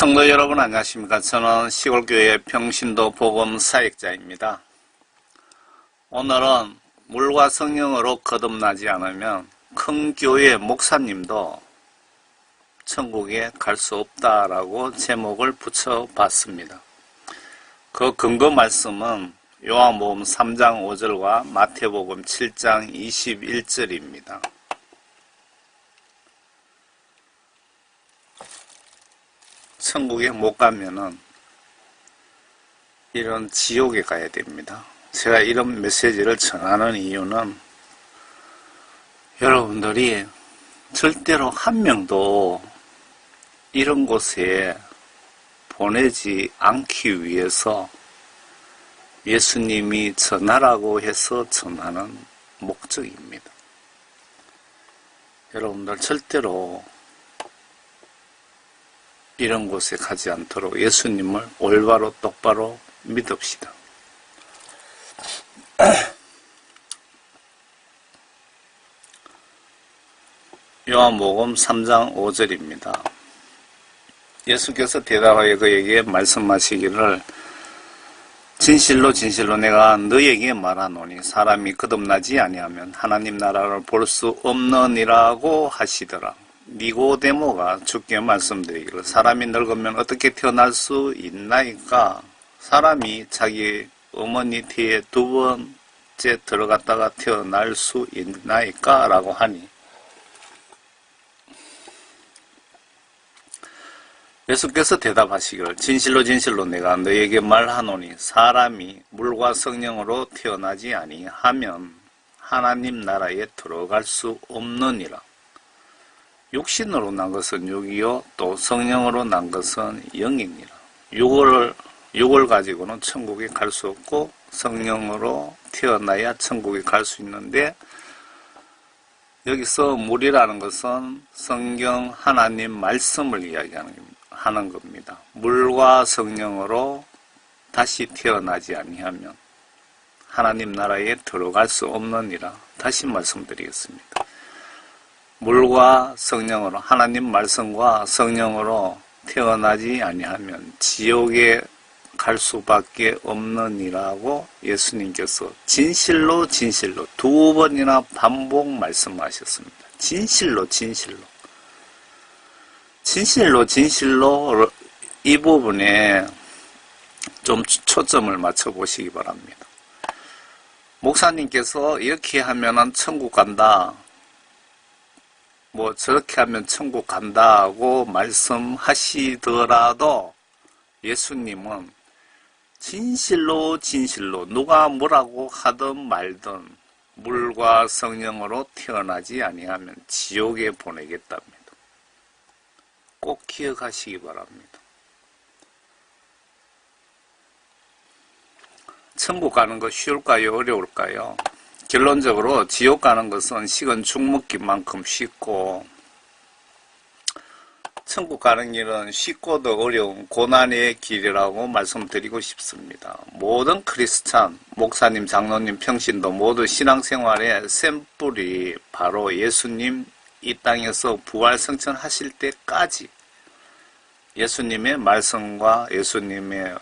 성도 여러분 안녕하십니까. 저는 시골교회 평신도 복음 사역자입니다. 오늘은 물과 성령으로 거듭나지 않으면 큰 교회 목사님도 천국에 갈 수 없다라고 제목을 붙여봤습니다. 그 근거 말씀은 요한복음 3장 5절과 마태복음 7장 21절입니다. 천국에 못 가면은 이런 지옥에 가야 됩니다. 제가 이런 메시지를 전하는 이유는 여러분들이 절대로 한 명도 이런 곳에 보내지 않기 위해서 예수님이 전하라고 해서 전하는 목적입니다. 여러분들 절대로 이런 곳에 가지 않도록 예수님을 올바로 똑바로 믿읍시다. 요한복음 3장 5절입니다. 예수께서 대답하여 그에게 말씀하시기를 진실로 진실로 내가 너에게 말하노니 사람이 거듭나지 아니하면 하나님 나라를 볼 수 없느니라고 하시더라. 니고데모가 주께 말씀드리기를 사람이 늙으면 어떻게 태어날 수 있나이까? 사람이 자기 어머니 뒤에 두 번째 들어갔다가 태어날 수 있나이까? 라고 하니 예수께서 대답하시기를 진실로 진실로 내가 너에게 말하노니 사람이 물과 성령으로 태어나지 아니하면 하나님 나라에 들어갈 수 없느니라. 육신으로 난 것은 육이요 또 성령으로 난 것은 영이니라. 육을 가지고는 천국에 갈 수 없고 성령으로 태어나야 천국에 갈 수 있는데 여기서 물이라는 것은 성경 하나님 말씀을 이야기하는 겁니다. 물과 성령으로 다시 태어나지 아니하면 하나님 나라에 들어갈 수 없느니라. 다시 말씀드리겠습니다. 물과 성령으로 하나님 말씀과 성령으로 태어나지 아니하면 지옥에 갈 수밖에 없느니라고 예수님께서 진실로 진실로 두 번이나 반복 말씀하셨습니다. 진실로 진실로 진실로 진실로 이 부분에 좀 초점을 맞춰 보시기 바랍니다. 목사님께서 이렇게 하면은 천국 간다, 뭐 저렇게 하면 천국 간다고 말씀하시더라도 예수님은 진실로 진실로 누가 뭐라고 하든 말든 물과 성령으로 태어나지 아니하면 지옥에 보내겠답니다. 꼭 기억하시기 바랍니다. 천국 가는 거 쉬울까요? 어려울까요? 결론적으로 지옥 가는 것은 식은 죽 먹기만큼 쉽고 천국 가는 길은 쉽고도 어려운 고난의 길이라고 말씀드리고 싶습니다. 모든 크리스찬, 목사님, 장로님, 평신도 모두 신앙생활의 샘플이 바로 예수님 이 땅에서 부활승천하실 때까지 예수님의 말씀과 예수님의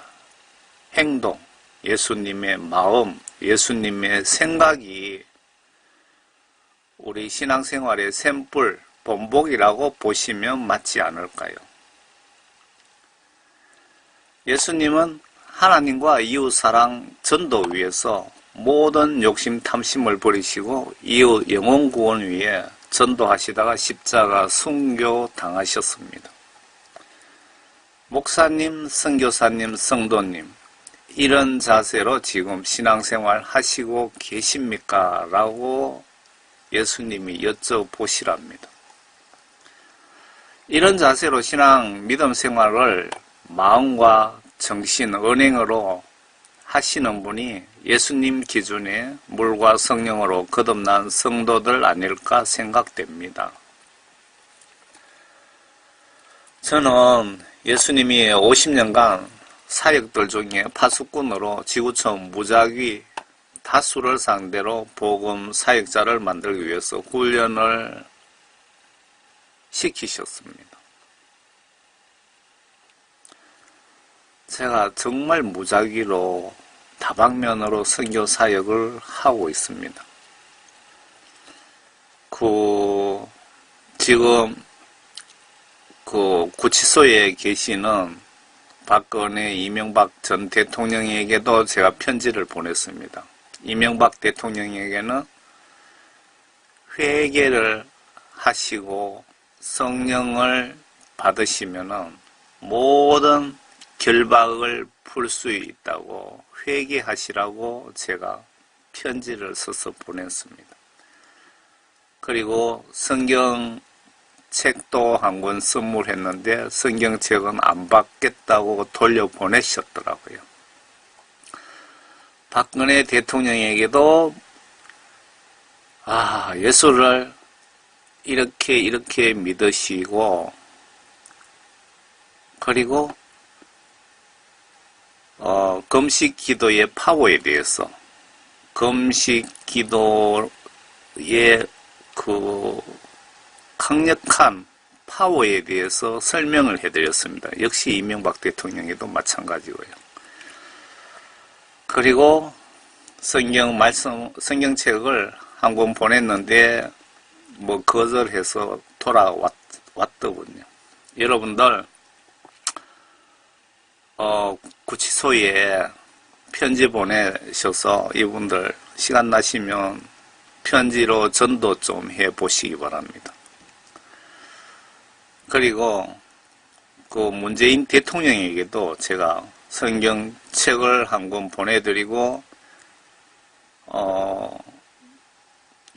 행동, 예수님의 마음, 예수님의 생각이 우리 신앙생활의 샘플, 본복이라고 보시면 맞지 않을까요? 예수님은 하나님과 이웃사랑 전도 위해서 모든 욕심 탐심을 버리시고 이웃 영혼구원 위해 전도하시다가 십자가 순교 당하셨습니다. 목사님, 선교사님, 성도님 이런 자세로 지금 신앙생활 하시고 계십니까? 라고 예수님이 여쭤보시랍니다. 이런 자세로 신앙 믿음 생활을 마음과 정신, 언행으로 하시는 분이 예수님 기준에 물과 성령으로 거듭난 성도들 아닐까 생각됩니다. 저는 예수님이 50년간 사역들 중에 파수꾼으로 지구촌 무작위 다수를 상대로 복음 사역자를 만들기 위해서 훈련을 시키셨습니다. 제가 정말 무작위로 다방면으로 선교 사역을 하고 있습니다. 지금 구치소에 계시는 박근혜 이명박 전 대통령에게도 제가 편지를 보냈습니다. 이명박 대통령에게는 회개를 하시고 성령을 받으시면은 모든 결박을 풀 수 있다고 회개하시라고 제가 편지를 써서 보냈습니다. 그리고 성경책도 한 권 선물했는데 성경책은 안 받겠다고 돌려보내셨더라고요. 박근혜 대통령에게도 예수를 이렇게 믿으시고 그리고 금식 기도의 파워에 대해서 금식 기도의 강력한 파워에 대해서 설명을 해드렸습니다. 역시 이명박 대통령에도 마찬가지고요. 그리고 성경책을 한 권 보냈는데 거절해서 돌아왔더군요. 여러분들 구치소에 편지 보내셔서 이분들 시간 나시면 편지로 전도 좀 해보시기 바랍니다. 그리고 문재인 대통령에게도 제가 성경책을 한 권 보내드리고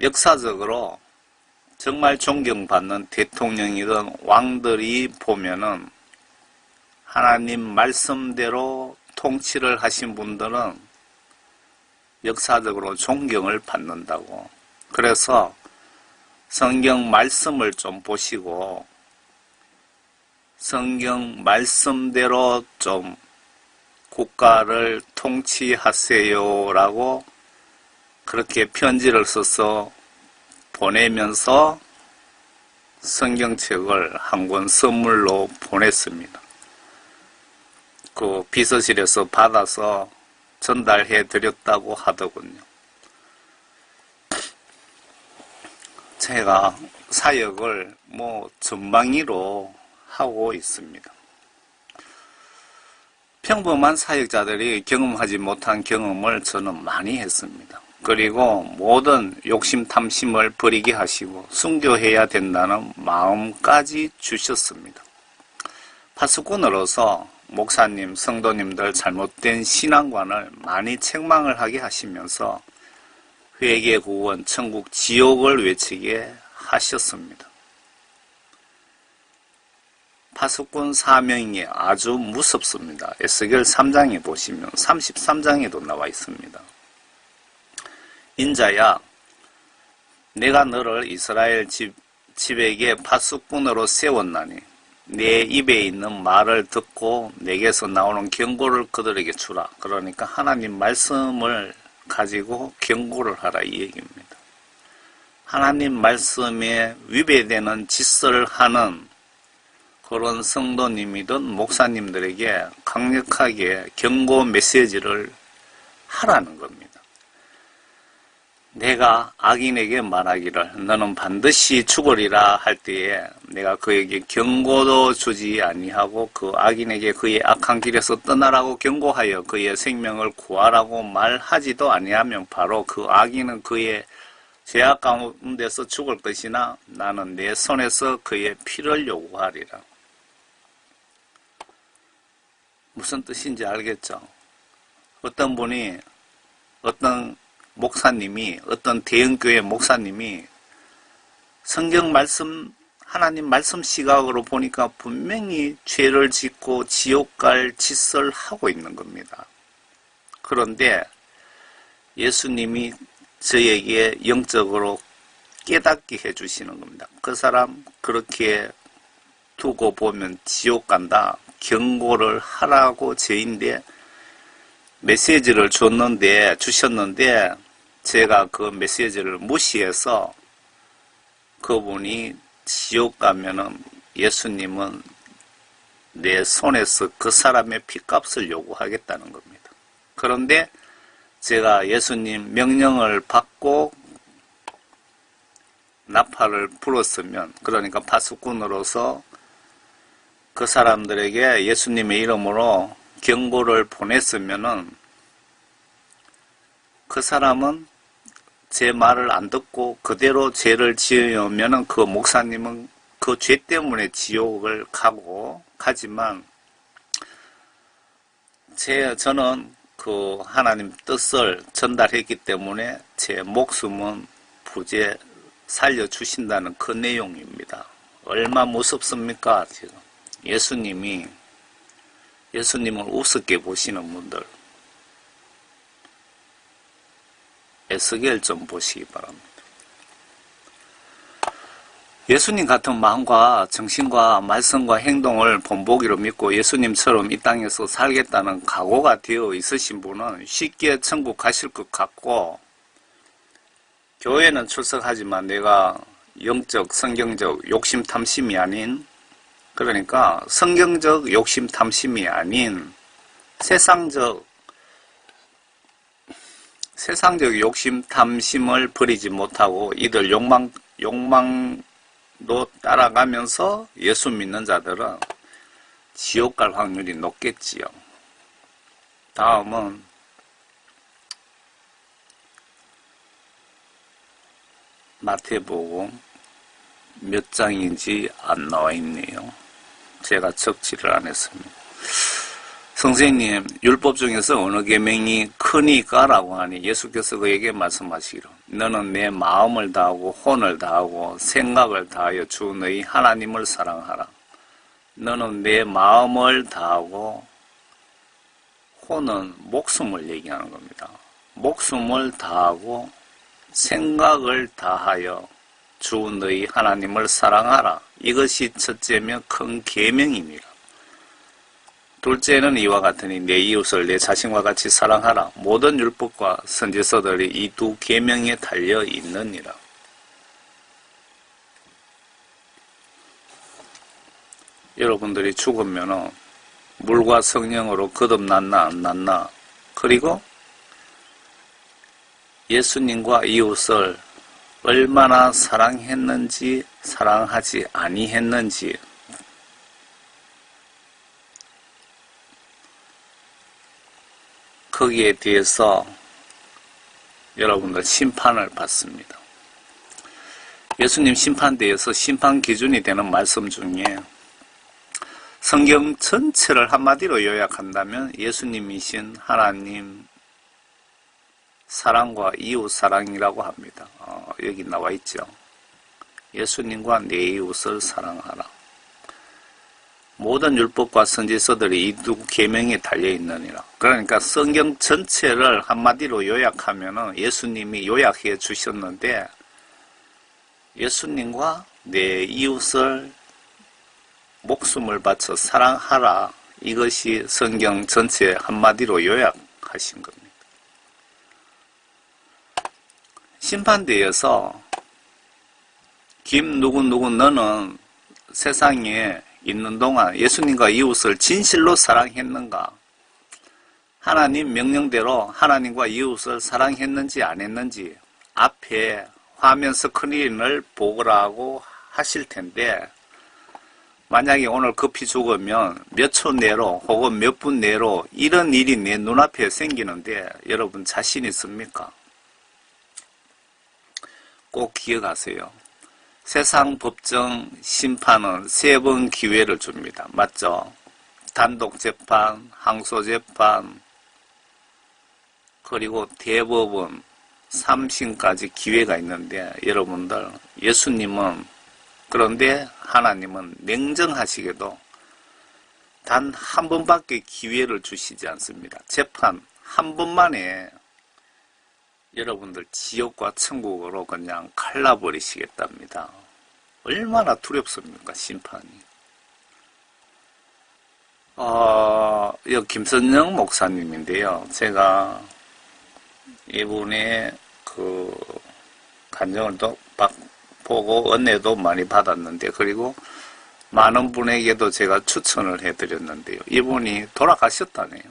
역사적으로 정말 존경받는 대통령이든 왕들이 보면은 하나님 말씀대로 통치를 하신 분들은 역사적으로 존경을 받는다고. 그래서 성경 말씀을 좀 보시고 성경 말씀대로 좀 국가를 통치하세요라고 그렇게 편지를 써서 보내면서 성경책을 한 권 선물로 보냈습니다. 비서실에서 받아서 전달해 드렸다고 하더군요. 제가 사역을 전방위로 하고 있습니다. 평범한 사역자들이 경험하지 못한 경험을 저는 많이 했습니다. 그리고 모든 욕심 탐심을 버리게 하시고 순교해야 된다는 마음까지 주셨습니다. 파수꾼으로서 목사님, 성도님들 잘못된 신앙관을 많이 책망을 하게 하시면서 회개, 구원, 천국, 지옥을 외치게 하셨습니다. 파수꾼 사명이 아주 무섭습니다. 에스겔 3장에 보시면 33장에도 나와 있습니다. 인자야, 내가 너를 이스라엘 집에게 파수꾼으로 세웠나니 내 입에 있는 말을 듣고 내게서 나오는 경고를 그들에게 주라. 그러니까 하나님 말씀을 가지고 경고를 하라 이 얘기입니다. 하나님 말씀에 위배되는 짓을 하는 그런 성도님이든 목사님들에게 강력하게 경고 메시지를 하라는 겁니다. 내가 악인에게 말하기를 너는 반드시 죽으리라 할 때에 내가 그에게 경고도 주지 아니하고 그 악인에게 그의 악한 길에서 떠나라고 경고하여 그의 생명을 구하라고 말하지도 아니하면 바로 그 악인은 그의 죄악 가운데서 죽을 것이나 나는 내 손에서 그의 피를 요구하리라. 무슨 뜻인지 알겠죠? 어떤 분이 어떤 목사님이 어떤 대형교회 목사님이 성경 말씀 하나님 말씀 시각으로 보니까 분명히 죄를 짓고 지옥 갈 짓을 하고 있는 겁니다. 그런데 예수님이 저에게 영적으로 깨닫게 해주시는 겁니다. 그 사람 그렇게 두고 보면 지옥 간다. 경고를 하라고 저인데 메시지를 주셨는데 제가 그 메시지를 무시해서 그분이 지옥 가면은 예수님은 내 손에서 그 사람의 핏값을 요구하겠다는 겁니다. 그런데 제가 예수님 명령을 받고 나팔을 불었으면, 그러니까 파수꾼으로서 그 사람들에게 예수님의 이름으로 경고를 보냈으면은 그 사람은 제 말을 안 듣고 그대로 죄를 지으면은 그 목사님은 그 죄 때문에 지옥을 가지만 저는 그 하나님 뜻을 전달했기 때문에 제 목숨은 부재 살려주신다는 그 내용입니다. 얼마 무섭습니까? 지금 예수님을 우습게 보시는 분들 에스겔 좀 보시기 바랍니다. 예수님 같은 마음과 정신과 말씀과 행동을 본보기로 믿고 예수님처럼 이 땅에서 살겠다는 각오가 되어 있으신 분은 쉽게 천국 가실 것 같고, 교회는 출석하지만 내가 영적, 성경적 욕심탐심이 아닌, 그러니까 성경적 욕심탐심이 아닌 세상적 욕심탐심을 버리지 못하고 이들 욕망도 따라가면서 예수 믿는 자들은 지옥 갈 확률이 높겠지요. 다음은 마태복음 몇 장인지 안 나와 있네요. 제가 적지를 안 했습니다. 선생님, 율법 중에서 어느 계명이 크니까? 라고 하니 예수께서 그에게 말씀하시기로, 너는 내 마음을 다하고 혼을 다하고 생각을 다하여 주 너희 하나님을 사랑하라. 너는 내 마음을 다하고, 혼은 목숨을 얘기하는 겁니다. 목숨을 다하고 생각을 다하여 주 너희 하나님을 사랑하라. 이것이 첫째며 큰 계명입니다. 둘째는 이와 같으니 내 이웃을 내 자신과 같이 사랑하라. 모든 율법과 선지서들이 이 두 계명에 달려 있느니라. 여러분들이 죽으면 물과 성령으로 거듭났나 안 났나, 그리고 예수님과 이웃을 얼마나 사랑했는지 사랑하지 아니했는지, 거기에 대해서 여러분들 심판을 받습니다. 예수님 심판대에서 심판 기준이 되는 말씀 중에 성경 전체를 한마디로 요약한다면 예수님이신 하나님 사랑과 이웃 사랑이라고 합니다. 여기 나와 있죠. 예수님과 내 이웃을 사랑하라. 모든 율법과 선지서들이 이 두 계명에 달려 있느니라. 그러니까 성경 전체를 한마디로 요약하면은 예수님이 요약해 주셨는데, 예수님과 내 이웃을 목숨을 바쳐 사랑하라. 이것이 성경 전체 한마디로 요약하신 겁니다. 심판대에서 김 누구 너는 세상에 있는 동안 예수님과 이웃을 진실로 사랑했는가? 하나님 명령대로 하나님과 이웃을 사랑했는지 안 했는지 앞에 화면 스크린을 보라고 하실 텐데, 만약에 오늘 급히 죽으면 몇 초 내로 혹은 몇 분 내로 이런 일이 내 눈앞에 생기는데 여러분 자신 있습니까? 꼭 기억하세요. 세상 법정 심판은 3번 기회를 줍니다. 맞죠? 단독재판, 항소재판, 그리고 대법원, 3심까지 기회가 있는데, 여러분들 예수님은, 그런데 하나님은 냉정하시게도 단 한 번밖에 기회를 주시지 않습니다. 재판 한 번만에 여러분들 지옥과 천국으로 그냥 갈라버리시겠답니다. 얼마나 두렵습니까, 심판이. 여기 김선영 목사님인데요. 제가 이분의 그 간증을 또 보고 은혜도 많이 받았는데, 그리고 많은 분에게도 제가 추천을 해드렸는데요. 이분이 돌아가셨다네요.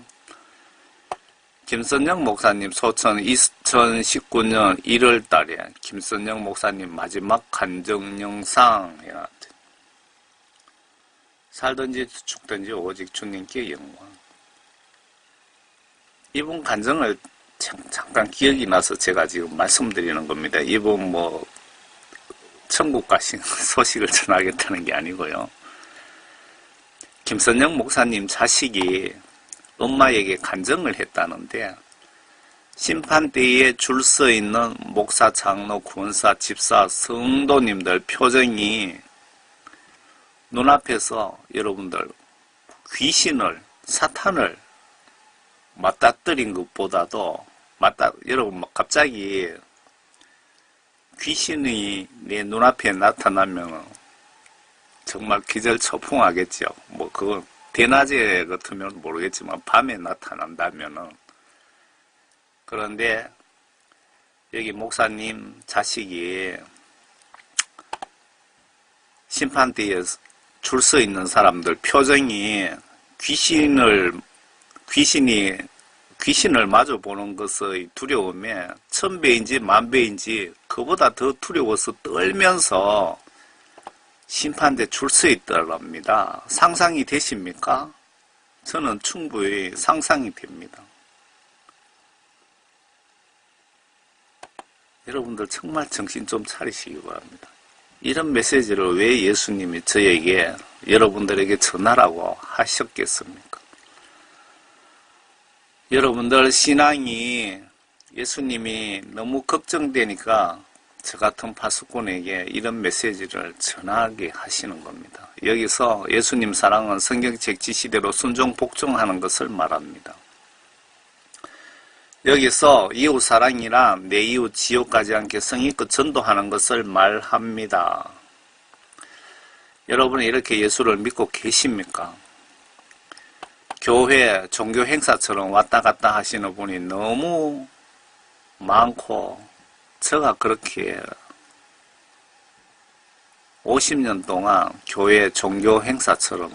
김선영 목사님 소천 2019년 1월 달에 김선영 목사님 마지막 간증 영상 해놨대. 살든지 죽든지 오직 주님께 영광. 이분 간증을 잠깐 기억이 나서 제가 지금 말씀드리는 겁니다. 이분 뭐 천국 가신 소식을 전하겠다는 게 아니고요. 김선영 목사님 자식이 엄마에게 간증을 했다는데 심판대에 줄 서 있는 목사, 장로, 구원사, 집사, 성도님들 표정이 눈앞에서 여러분들 귀신을, 사탄을 맞닥뜨린 것보다도 여러분 갑자기 귀신이 내 눈앞에 나타나면 정말 기절초풍하겠죠. 뭐 그건 대낮에 같으면 모르겠지만 밤에 나타난다면은. 그런데 여기 목사님 자식이 심판대에 줄 서 있는 사람들 표정이 귀신을 마주 보는 것의 두려움에 1000배인지 10,000배인지 그보다 더 두려워서 떨면서 심판대 줄 서 있더랍니다. 상상이 되십니까? 저는 충분히 상상이 됩니다. 여러분들 정말 정신 좀 차리시기 바랍니다. 이런 메시지를 왜 예수님이 저에게, 여러분들에게 전하라고 하셨겠습니까? 여러분들 신앙이 예수님이 너무 걱정되니까 저 같은 파수꾼에게 이런 메시지를 전하게 하시는 겁니다. 여기서 예수님 사랑은 성경책 지시대로 순종 복종하는 것을 말합니다. 여기서 이웃 사랑이라 내 이웃 지옥 가지 않게 성의껏 전도하는 것을 말합니다. 여러분은 이렇게 예수를 믿고 계십니까? 교회, 종교 행사처럼 왔다 갔다 하시는 분이 너무 많고, 제가 그렇게 50년 동안 교회 종교 행사처럼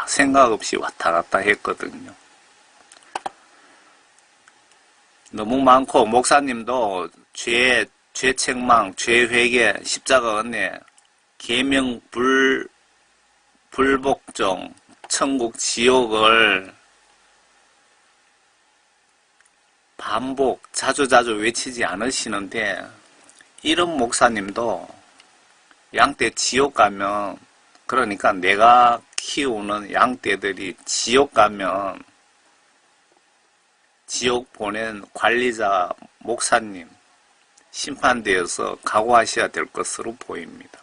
생각 없이 왔다 갔다 했거든요. 너무 많고, 목사님도 죄책망, 죄회개, 십자가 은혜, 계명 불복종, 천국 지옥을 반복 자주자주 외치지 않으시는데, 이런 목사님도 양떼 지옥 가면, 그러니까 내가 키우는 양떼들이 지옥 가면 지옥 보낸 관리자 목사님 심판대에서 각오하셔야 될 것으로 보입니다.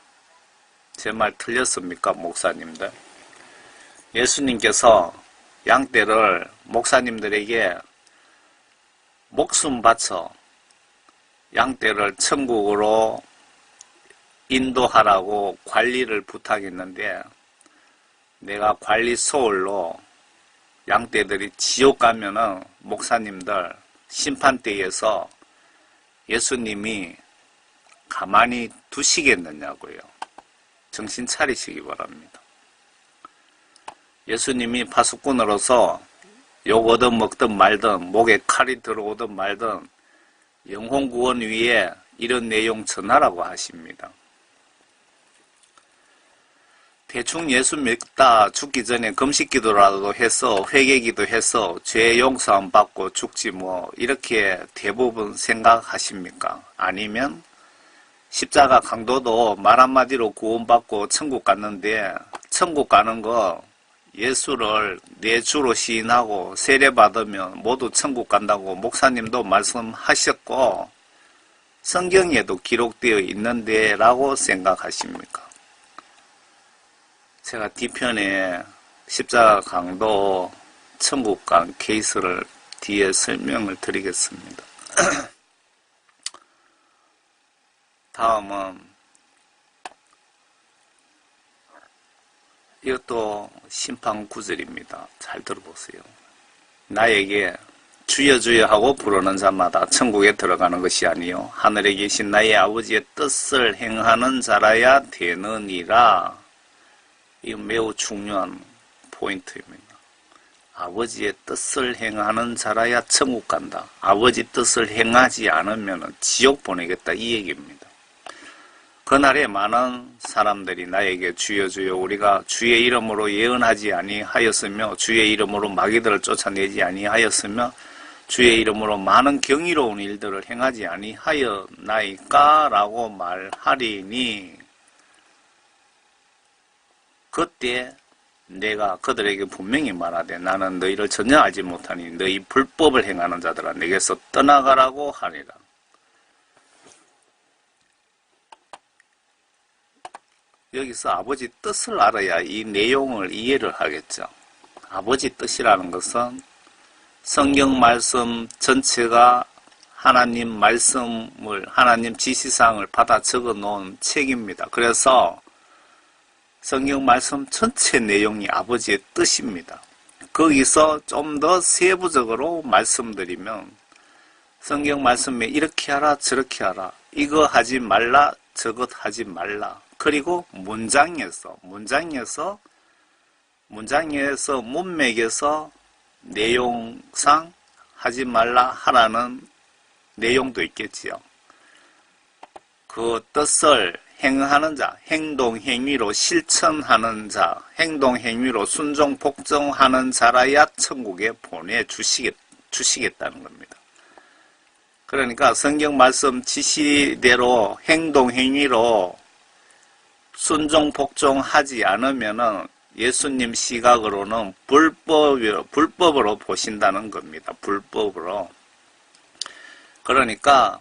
제 말 틀렸습니까, 목사님들? 예수님께서 양떼를 목사님들에게 목숨 바쳐 양떼를 천국으로 인도하라고 관리를 부탁했는데, 내가 관리 소홀로 양떼들이 지옥 가면은 목사님들 심판대에서 예수님이 가만히 두시겠느냐고요. 정신 차리시기 바랍니다. 예수님이 파수꾼으로서 욕 먹든 말든 목에 칼이 들어오든 말든 영혼 구원 위에 이런 내용 전하라고 하십니다. 대충 예수 믿다 죽기 전에 금식기도라도 해서 회개기도 해서 죄 용서함 받고 죽지 뭐 이렇게 대부분 생각하십니까? 아니면 십자가 강도도 말 한마디로 구원받고 천국 갔는데, 천국 가는 거 예수를 내 주로 시인하고 세례받으면 모두 천국 간다고 목사님도 말씀하셨고 성경에도 기록되어 있는데 라고 생각하십니까? 제가 뒤편에 십자가 강도 천국 간 케이스를 뒤에 설명을 드리겠습니다. 다음은 이것도 심판 구절입니다. 잘 들어보세요. 나에게 주여 주여 하고 부르는 자마다 천국에 들어가는 것이 아니요 하늘에 계신 나의 아버지의 뜻을 행하는 자라야 되느니라. 이 매우 중요한 포인트입니다. 아버지의 뜻을 행하는 자라야 천국 간다. 아버지 뜻을 행하지 않으면 지옥 보내겠다 이 얘기입니다. 그날에 많은 사람들이 나에게 주여 주여 우리가 주의 이름으로 예언하지 아니하였으며 주의 이름으로 마귀들을 쫓아내지 아니하였으며 주의 이름으로 많은 경이로운 일들을 행하지 아니하였나이까 라고 말하리니 그때 내가 그들에게 분명히 말하되 나는 너희를 전혀 알지 못하니 너희 불법을 행하는 자들아 내게서 떠나가라고 하리라. 여기서 아버지 뜻을 알아야 이 내용을 이해를 하겠죠. 아버지 뜻이라는 것은 성경 말씀 전체가 하나님 말씀을 하나님 지시사항을 받아 적어 놓은 책입니다. 그래서 성경 말씀 전체 내용이 아버지의 뜻입니다. 거기서 좀 더 세부적으로 말씀드리면 성경 말씀에 이렇게 하라 저렇게 하라 이거 하지 말라 저것 하지 말라 그리고 문장에서 문맥에서 내용상 하지 말라 하라는 내용도 있겠지요. 그 뜻을 행하는 자, 행동, 행위로 실천하는 자, 행동, 행위로 순종, 복종하는 자라야 천국에 보내주시겠다는 겁니다. 그러니까 성경 말씀 지시대로 행동, 행위로 순종, 복종하지 않으면은 예수님 시각으로는 불법으로 보신다는 겁니다. 불법으로. 그러니까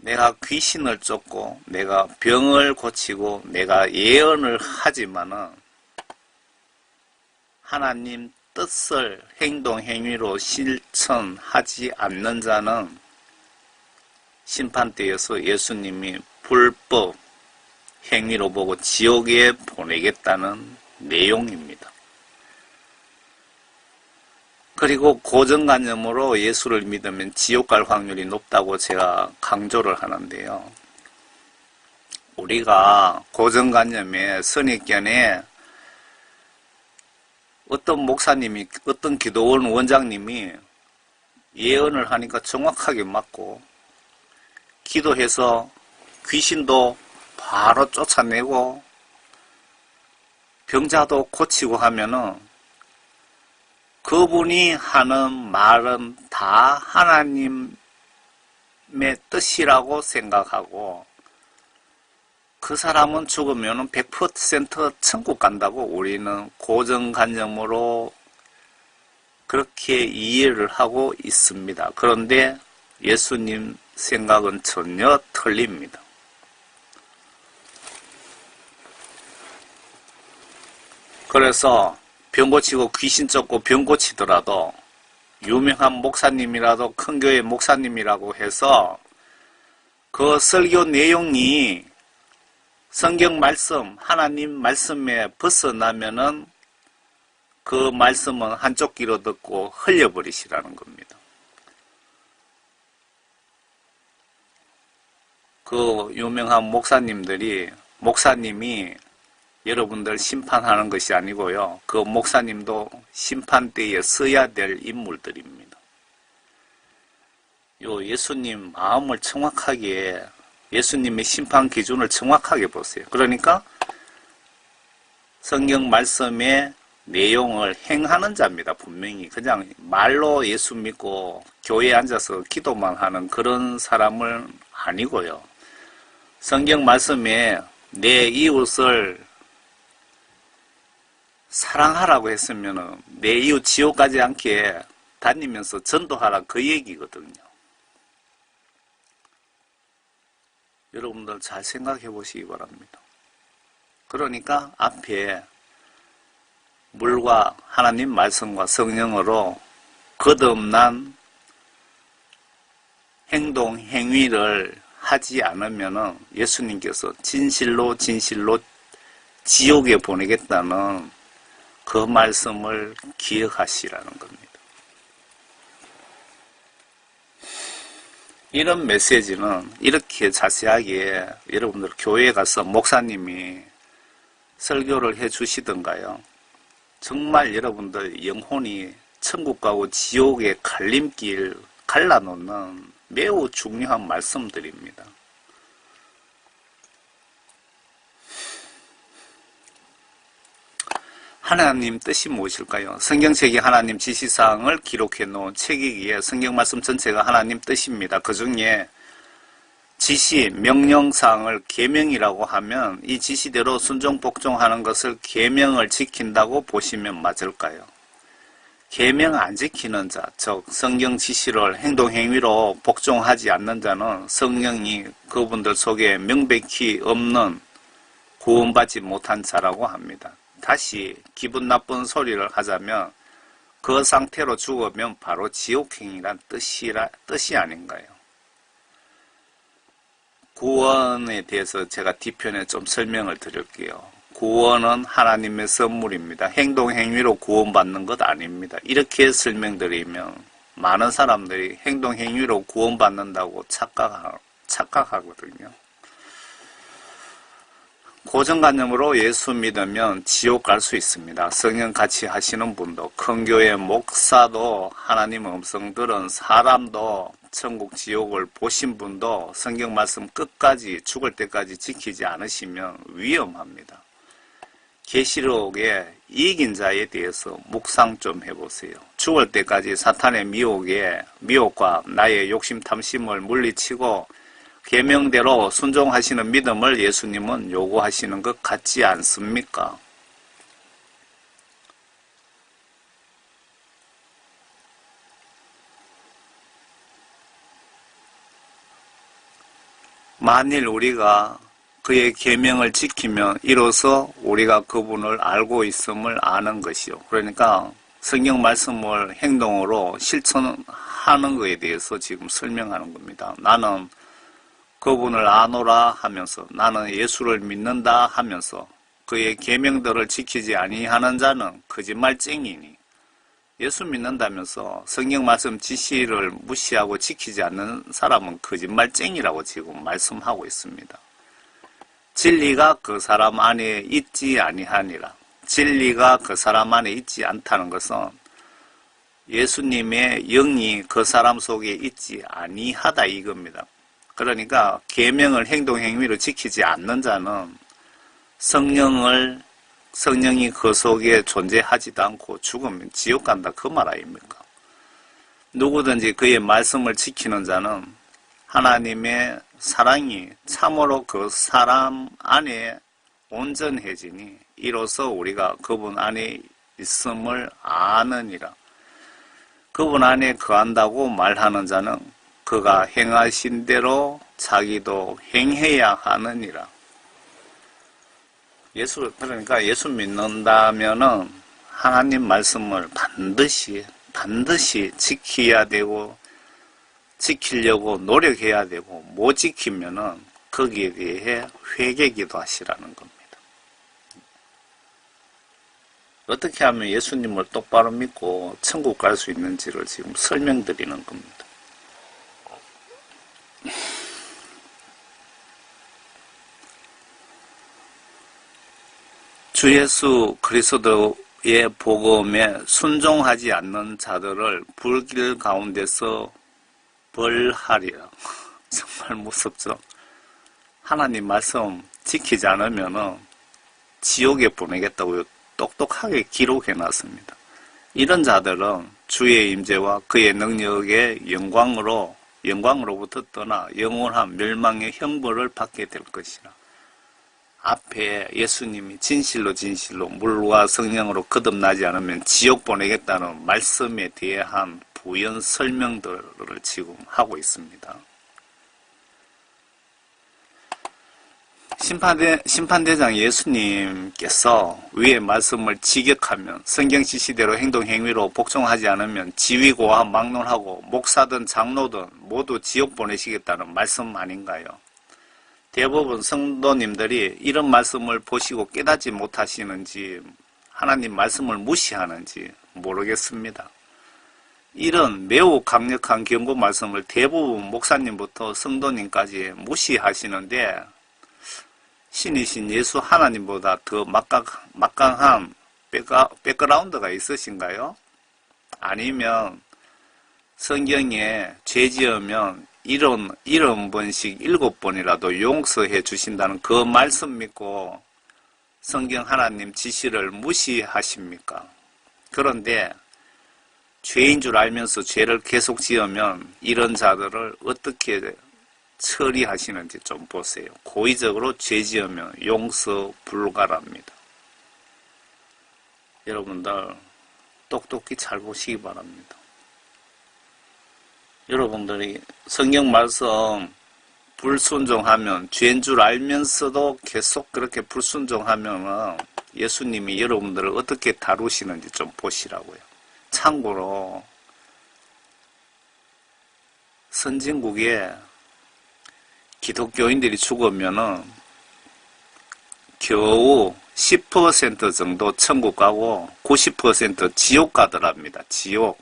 내가 귀신을 쫓고 내가 병을 고치고 내가 예언을 하지만은 하나님 뜻을 행동, 행위로 실천하지 않는 자는 심판대에서 예수님이 불법 행위로 보고 지옥에 보내겠다는 내용입니다. 그리고 고정관념으로 예수를 믿으면 지옥 갈 확률이 높다고 제가 강조를 하는데요. 우리가 고정관념에 선입견에 어떤 목사님이 어떤 기도원 원장님이 예언을 하니까 정확하게 맞고 기도해서 귀신도 바로 쫓아내고 병자도 고치고 하면은 그분이 하는 말은 다 하나님의 뜻이라고 생각하고 그 사람은 죽으면 100% 천국 간다고 우리는 고정관념으로 그렇게 이해를 하고 있습니다. 그런데 예수님 생각은 전혀 틀립니다. 그래서 병 고치고 귀신 쫓고 병 고치더라도 유명한 목사님이라도 큰 교회 목사님이라고 해서 그 설교 내용이 성경 말씀, 하나님 말씀에 벗어나면은 그 말씀은 한쪽 귀로 듣고 흘려버리시라는 겁니다. 그 유명한 목사님이 여러분들 심판하는 것이 아니고요. 그 목사님도 심판대에 서야 될 인물들입니다. 예수님 마음을 정확하게 예수님의 심판 기준을 정확하게 보세요. 그러니까 성경 말씀의 내용을 행하는 자입니다. 분명히 그냥 말로 예수 믿고 교회에 앉아서 기도만 하는 그런 사람은 아니고요. 성경 말씀에 내 이웃을 사랑하라고 했으면 내 이웃 지옥 가지 않게 다니면서 전도하라 그 얘기거든요. 여러분들 잘 생각해 보시기 바랍니다. 그러니까 앞에 물과 하나님 말씀과 성령으로 거듭난 행동, 행위를 하지 않으면 예수님께서 진실로 지옥에 보내겠다는 그 말씀을 기억하시라는 겁니다. 이런 메시지는 이렇게 자세하게 여러분들 교회에 가서 목사님이 설교를 해 주시던가요? 정말 여러분들 영혼이 천국 가고 지옥의 갈림길 갈라놓는 매우 중요한 말씀들입니다. 하나님 뜻이 무엇일까요? 성경책이 하나님 지시사항을 기록해 놓은 책이기에 성경 말씀 전체가 하나님 뜻입니다. 그 중에 지시, 명령사항을 계명이라고 하면 이 지시대로 순종 복종하는 것을 계명을 지킨다고 보시면 맞을까요? 계명 안 지키는 자, 즉 성경 지시를 행동 행위로 복종하지 않는 자는 성령이 그분들 속에 명백히 없는 구원받지 못한 자라고 합니다. 다시 기분 나쁜 소리를 하자면 그 상태로 죽으면 바로 지옥행이란 뜻이 아닌가요? 구원에 대해서 제가 뒤편에 좀 설명을 드릴게요. 구원은 하나님의 선물입니다. 행동 행위로 구원받는 것 아닙니다. 이렇게 설명드리면 많은 사람들이 행동 행위로 구원받는다고 착각하거든요. 고정관념으로 예수 믿으면 지옥 갈 수 있습니다. 성령 같이 하시는 분도, 큰 교회 목사도, 하나님 음성 들은 사람도, 천국 지옥을 보신 분도 성경 말씀 끝까지 죽을 때까지 지키지 않으시면 위험합니다. 계시록에 이긴 자에 대해서 묵상 좀 해보세요. 죽을 때까지 사탄의 미혹과 나의 욕심 탐심을 물리치고 계명대로 순종하시는 믿음을 예수님은 요구하시는 것 같지 않습니까? 만일 우리가 그의 계명을 지키면 이로써 우리가 그분을 알고 있음을 아는 것이요. 그러니까 성경 말씀을 행동으로 실천하는 것에 대해서 지금 설명하는 겁니다. 나는 그분을 아노라 하면서, 나는 예수를 믿는다 하면서 그의 계명들을 지키지 아니하는 자는 거짓말쟁이니, 예수 믿는다면서 성경 말씀 지시를 무시하고 지키지 않는 사람은 거짓말쟁이라고 지금 말씀하고 있습니다. 진리가 그 사람 안에 있지 아니하니라. 진리가 그 사람 안에 있지 않다는 것은 예수님의 영이 그 사람 속에 있지 아니하다 이겁니다. 그러니까 계명을 행동 행위로 지키지 않는 자는 성령이 그 속에 존재하지도 않고 죽으면 지옥 간다 그 말 아닙니까? 누구든지 그의 말씀을 지키는 자는 하나님의 사랑이 참으로 그 사람 안에 온전해지니 이로써 우리가 그분 안에 있음을 아느니라. 그분 안에 거한다고 말하는 자는 그가 행하신 대로 자기도 행해야 하느니라. 그러니까 예수 믿는다면은 하나님 말씀을 반드시 지켜야 되고, 지키려고 노력해야 되고, 못 지키면은 거기에 대해 회개기도 하시라는 겁니다. 어떻게 하면 예수님을 똑바로 믿고 천국 갈 수 있는지를 지금 설명드리는 겁니다. 주 예수 그리스도의 복음에 순종하지 않는 자들을 불길 가운데서 벌하리라. 정말 무섭죠? 하나님 말씀 지키지 않으면 지옥에 보내겠다고 똑똑하게 기록해 놨습니다. 이런 자들은 주의 임재와 그의 능력의 영광으로부터 떠나 영원한 멸망의 형벌을 받게 될 것이라. 앞에 예수님이 진실로 물과 성령으로 거듭나지 않으면 지옥 보내겠다는 말씀에 대한 부연 설명들을 지금 하고 있습니다. 심판대장 예수님께서 위의 말씀을 직역하면 성경 지시대로 행동 행위로 복종하지 않으면 지위고하 막론하고 목사든 장로든 모두 지옥 보내시겠다는 말씀 아닌가요? 대부분 성도님들이 이런 말씀을 보시고 깨닫지 못하시는지 하나님 말씀을 무시하는지 모르겠습니다. 이런 매우 강력한 경고 말씀을 대부분 목사님부터 성도님까지 무시하시는데 신이신 예수 하나님보다 더 막강한 백그라운드가 있으신가요? 아니면 성경에 죄 지으면 70번씩 7번이라도 용서해 주신다는 그 말씀 믿고 성경 하나님 지시를 무시하십니까? 그런데 죄인 줄 알면서 죄를 계속 지으면 이런 자들을 어떻게 처리하시는지 좀 보세요. 고의적으로 죄 지으면 용서 불가랍니다. 여러분들 똑똑히 잘 보시기 바랍니다. 여러분들이 성경 말씀 불순종하면, 죄인 줄 알면서도 계속 그렇게 불순종하면 예수님이 여러분들을 어떻게 다루시는지 좀 보시라고요. 참고로 선진국에 기독교인들이 죽으면은 겨우 10% 정도 천국 가고 90% 지옥 가더랍니다. 지옥.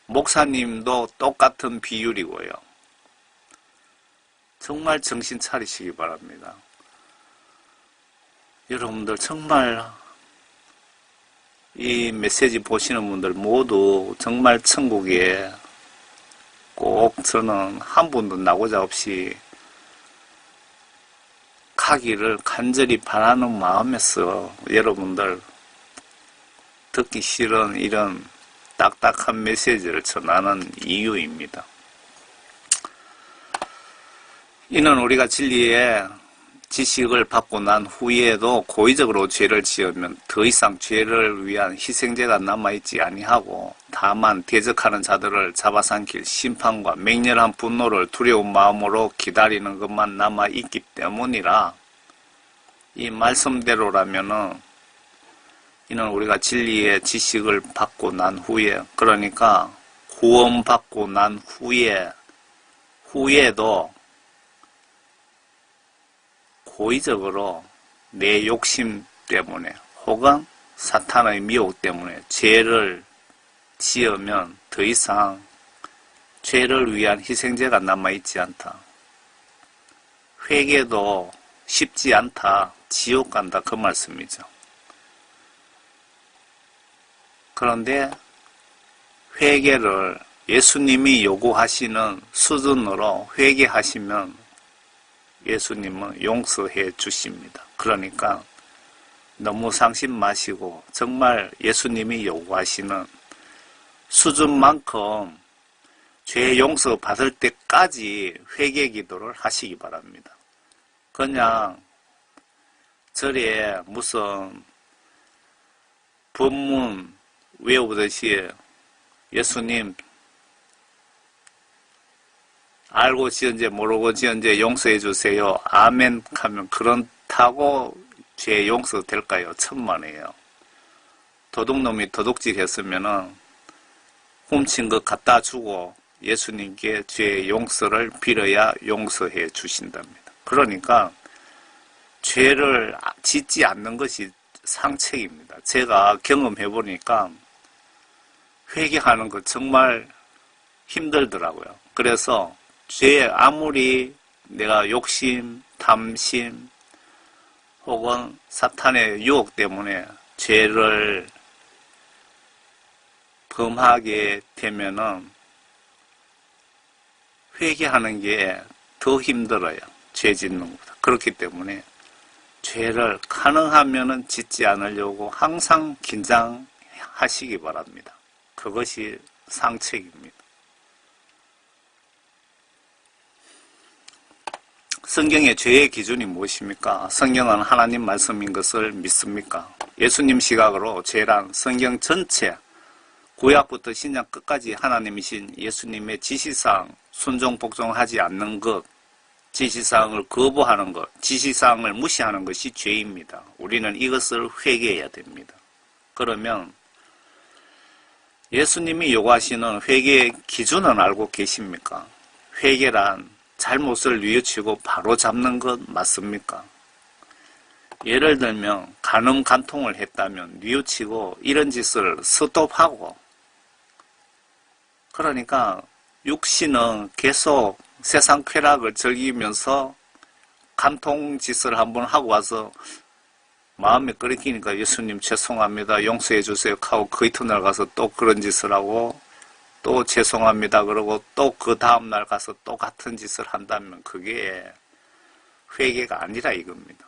목사님도 똑같은 비율이고요. 정말 정신 차리시기 바랍니다. 여러분들 정말 이 메시지 보시는 분들 모두 정말 천국에 꼭 저는 한 분도 나고자 없이 가기를 간절히 바라는 마음에서 여러분들 듣기 싫은 이런 딱딱한 메시지를 전하는 이유입니다. 이는 우리가 진리의 지식을 받고 난 후에도 고의적으로 죄를 지으면 더 이상 죄를 위한 희생제가 남아있지 아니하고 다만 대적하는 자들을 잡아삼킬 심판과 맹렬한 분노를 두려운 마음으로 기다리는 것만 남아있기 때문이라. 이 말씀대로라면은 이는 우리가 진리의 지식을 받고 난 후에, 그러니까 구원받고 난 후에도 고의적으로 내 욕심 때문에 혹은 사탄의 미혹 때문에 죄를 지으면 더 이상 죄를 위한 희생제가 남아있지 않다. 회개도 쉽지 않다. 지옥 간다. 그 말씀이죠. 그런데 회개를 예수님이 요구하시는 수준으로 회개하시면 예수님은 용서해 주십니다. 그러니까 너무 상심 마시고 정말 예수님이 요구하시는 수준만큼 죄 용서 받을 때까지 회개 기도를 하시기 바랍니다. 그냥 절에 무슨 법문 외우듯이 예수님 알고 지은지 모르고 지은지 용서해 주세요. 아멘 하면 그렇다고 죄 용서 될까요? 천만에요. 도둑놈이 도둑질 했으면은 훔친 것 갖다 주고 예수님께 죄 용서를 빌어야 용서해 주신답니다. 그러니까 죄를 짓지 않는 것이 상책입니다. 제가 경험해 보니까 회개하는 거 정말 힘들더라고요. 그래서 죄에 아무리 내가 욕심, 탐심 혹은 사탄의 유혹 때문에 죄를 범하게 되면은 회개하는 게 더 힘들어요. 죄 짓는 것보다. 그렇기 때문에 죄를 가능하면은 짓지 않으려고 항상 긴장하시기 바랍니다. 그것이 상책입니다. 성경의 죄의 기준이 무엇입니까? 성경은 하나님 말씀인 것을 믿습니까? 예수님 시각으로 죄란 성경 전체, 구약부터 신약 끝까지 하나님이신 예수님의 지시사항, 순종 복종하지 않는 것, 지시사항을 거부하는 것, 지시사항을 무시하는 것이 죄입니다. 우리는 이것을 회개해야 됩니다. 그러면 예수님이 요구하시는 회개의 기준은 알고 계십니까? 회개란 잘못을 뉘우치고 바로 잡는 것 맞습니까? 예를 들면 간음 간통을 했다면 뉘우치고 이런 짓을 스톱하고, 그러니까 육신은 계속 세상 쾌락을 즐기면서 간통짓을 한번 하고 와서 마음에 끓이니까 예수님 죄송합니다. 용서해 주세요 하고 그 이튿날 가서 또 그런 짓을 하고 또 죄송합니다 그러고 또 그 다음날 가서 또 같은 짓을 한다면 그게 회개가 아니라 이겁니다.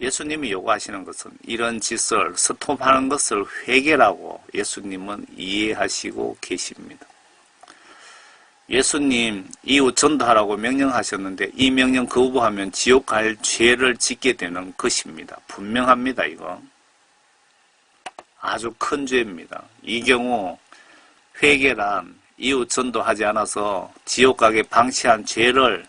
예수님이 요구하시는 것은 이런 짓을 스톱하는 것을 회개라고 예수님은 이해하시고 계십니다. 예수님 이웃 전도하라고 명령하셨는데 이 명령 거부하면 지옥 갈 죄를 짓게 되는 것입니다. 분명합니다. 이거 아주 큰 죄입니다. 이 경우 회개란 이웃 전도하지 않아서 지옥 가게 방치한 죄를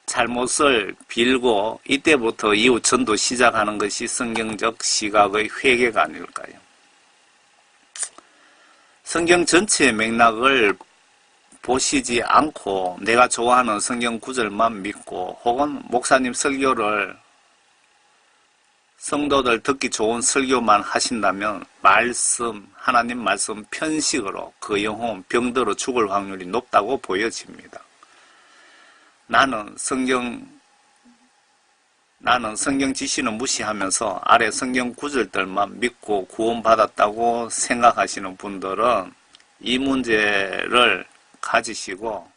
잘못을 빌고 이때부터 이웃 전도 시작하는 것이 성경적 시각의 회개가 아닐까요? 성경 전체의 맥락을 보시지 않고 내가 좋아하는 성경 구절만 믿고 혹은 목사님 설교를 성도들 듣기 좋은 설교만 하신다면 하나님 말씀 편식으로 그 영혼 병들어 죽을 확률이 높다고 보여집니다. 나는 성경 지시는 무시하면서 아래 성경 구절들만 믿고 구원받았다고 생각하시는 분들은 이 문제를 가지시고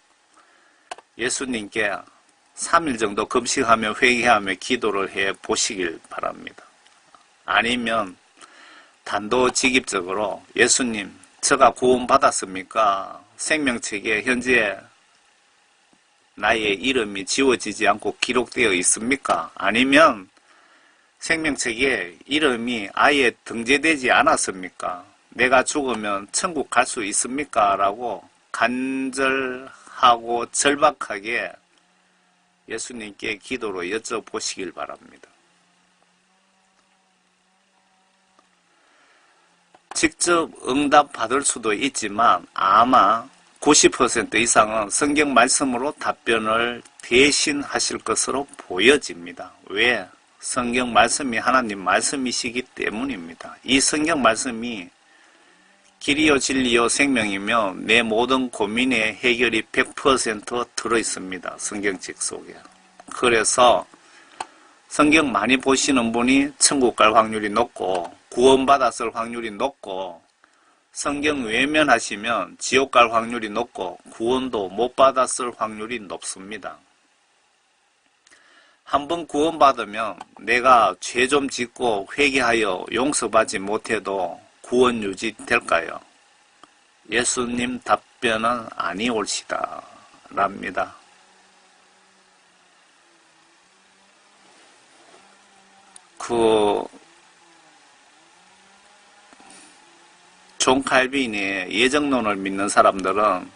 예수님께 3일 정도 금식하며 회개하며 기도를 해 보시길 바랍니다. 아니면 단도직입적으로 예수님 제가 구원받았습니까? 생명책에 현재 나의 이름이 지워지지 않고 기록되어 있습니까? 아니면 생명책에 이름이 아예 등재되지 않았습니까? 내가 죽으면 천국 갈 수 있습니까? 라고 간절하고 절박하게 예수님께 기도로 여쭤보시길 바랍니다. 직접 응답 받을 수도 있지만 아마 90% 이상은 성경 말씀으로 답변을 대신하실 것으로 보여집니다. 왜? 성경 말씀이 하나님 말씀이시기 때문입니다. 이 성경 말씀이 길이요 진리요 생명이며 내 모든 고민의 해결이 100% 들어있습니다. 성경책 속에. 그래서 성경 많이 보시는 분이 천국 갈 확률이 높고 구원받았을 확률이 높고 성경 외면하시면 지옥 갈 확률이 높고 구원도 못 받았을 확률이 높습니다. 한번 구원받으면 내가 죄 좀 짓고 회개하여 용서받지 못해도 구원 유지될까요? 예수님 답변은 아니올시다 랍니다. 존 칼빈의 예정론을 믿는 사람들은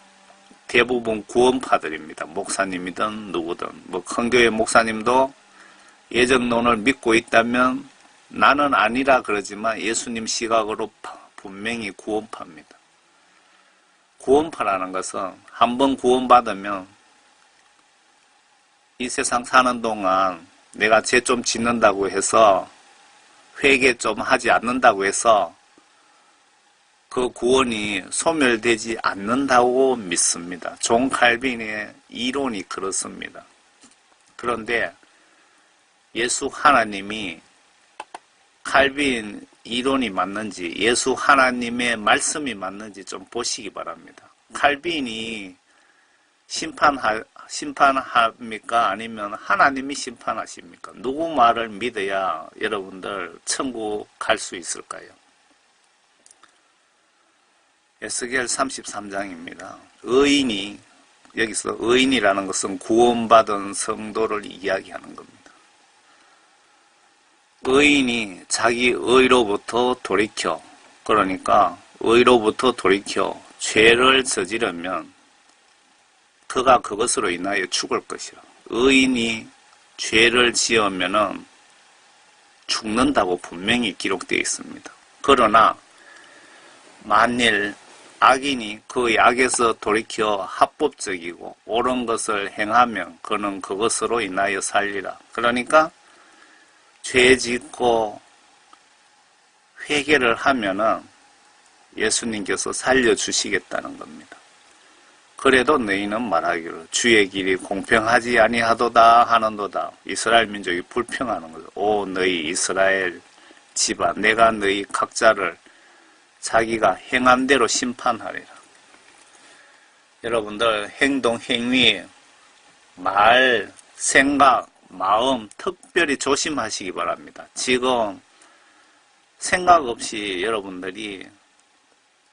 대부분 구원파들입니다. 목사님이든 누구든. 큰 교회 목사님도 예정론을 믿고 있다면 나는 아니라 그러지만 예수님 시각으로 분명히 구원파입니다. 구원파라는 것은 한번 구원받으면 이 세상 사는 동안 내가 죄 좀 짓는다고 해서 회개 좀 하지 않는다고 해서 그 구원이 소멸되지 않는다고 믿습니다. 존 칼빈의 이론이 그렇습니다. 그런데 예수 하나님이 칼빈 이론이 맞는지 예수 하나님의 말씀이 맞는지 좀 보시기 바랍니다. 칼빈이 심판합니까? 아니면 하나님이 심판하십니까? 누구 말을 믿어야 여러분들 천국 갈 수 있을까요? 에스겔 33장입니다. 의인이, 여기서 의인이라는 것은 구원받은 성도를 이야기하는 겁니다. 의인이 자기 의로부터 돌이켜, 그러니까 의로부터 돌이켜 죄를 저지르면 그가 그것으로 인하여 죽을 것이라. 의인이 죄를 지으면은 죽는다고 분명히 기록되어 있습니다. 그러나 만일 악인이 그 악에서 돌이켜 합법적이고 옳은 것을 행하면 그는 그것으로 인하여 살리라. 그러니까 죄 짓고 회개를 하면은 예수님께서 살려주시겠다는 겁니다. 그래도 너희는 말하기를 주의 길이 공평하지 아니하도다 하는도다. 이스라엘 민족이 불평하는 거죠. 오 너희 이스라엘 집안 내가 너희 각자를 자기가 행한 대로 심판하리라. 여러분들 행동, 행위, 말, 생각, 마음 특별히 조심하시기 바랍니다. 지금 생각 없이 여러분들이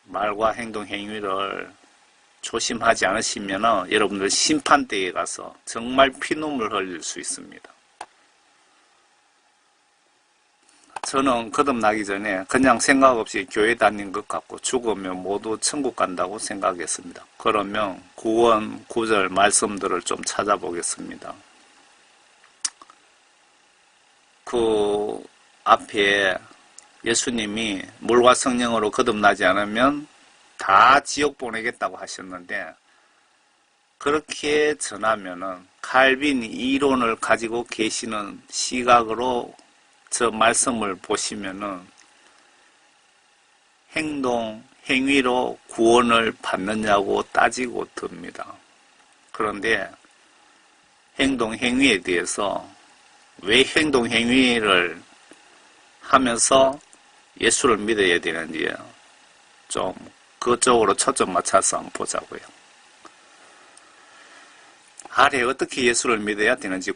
말과 행동, 행위를 조심하지 않으시면 여러분들 심판대에 가서 정말 피눈물 흘릴 수 있습니다. 저는 거듭나기 전에 그냥 생각 없이 교회 다닌 것 같고 죽으면 모두 천국 간다고 생각했습니다. 그러면 구원, 구절 말씀들을 좀 찾아보겠습니다. 그 앞에 예수님이 물과 성령으로 거듭나지 않으면 다 지옥 보내겠다고 하셨는데 그렇게 전하면은 칼빈 이론을 가지고 계시는 시각으로 저 말씀을 보시면은 행동, 행위로 구원을 받느냐고 따지고 듭니다. 그런데 행동, 행위에 대해서 왜 행동, 행위를 하면서 예수를 믿어야 되는지 좀 그쪽으로 초점 맞춰서 한번 보자고요. 아래 어떻게 예수를 믿어야 되는지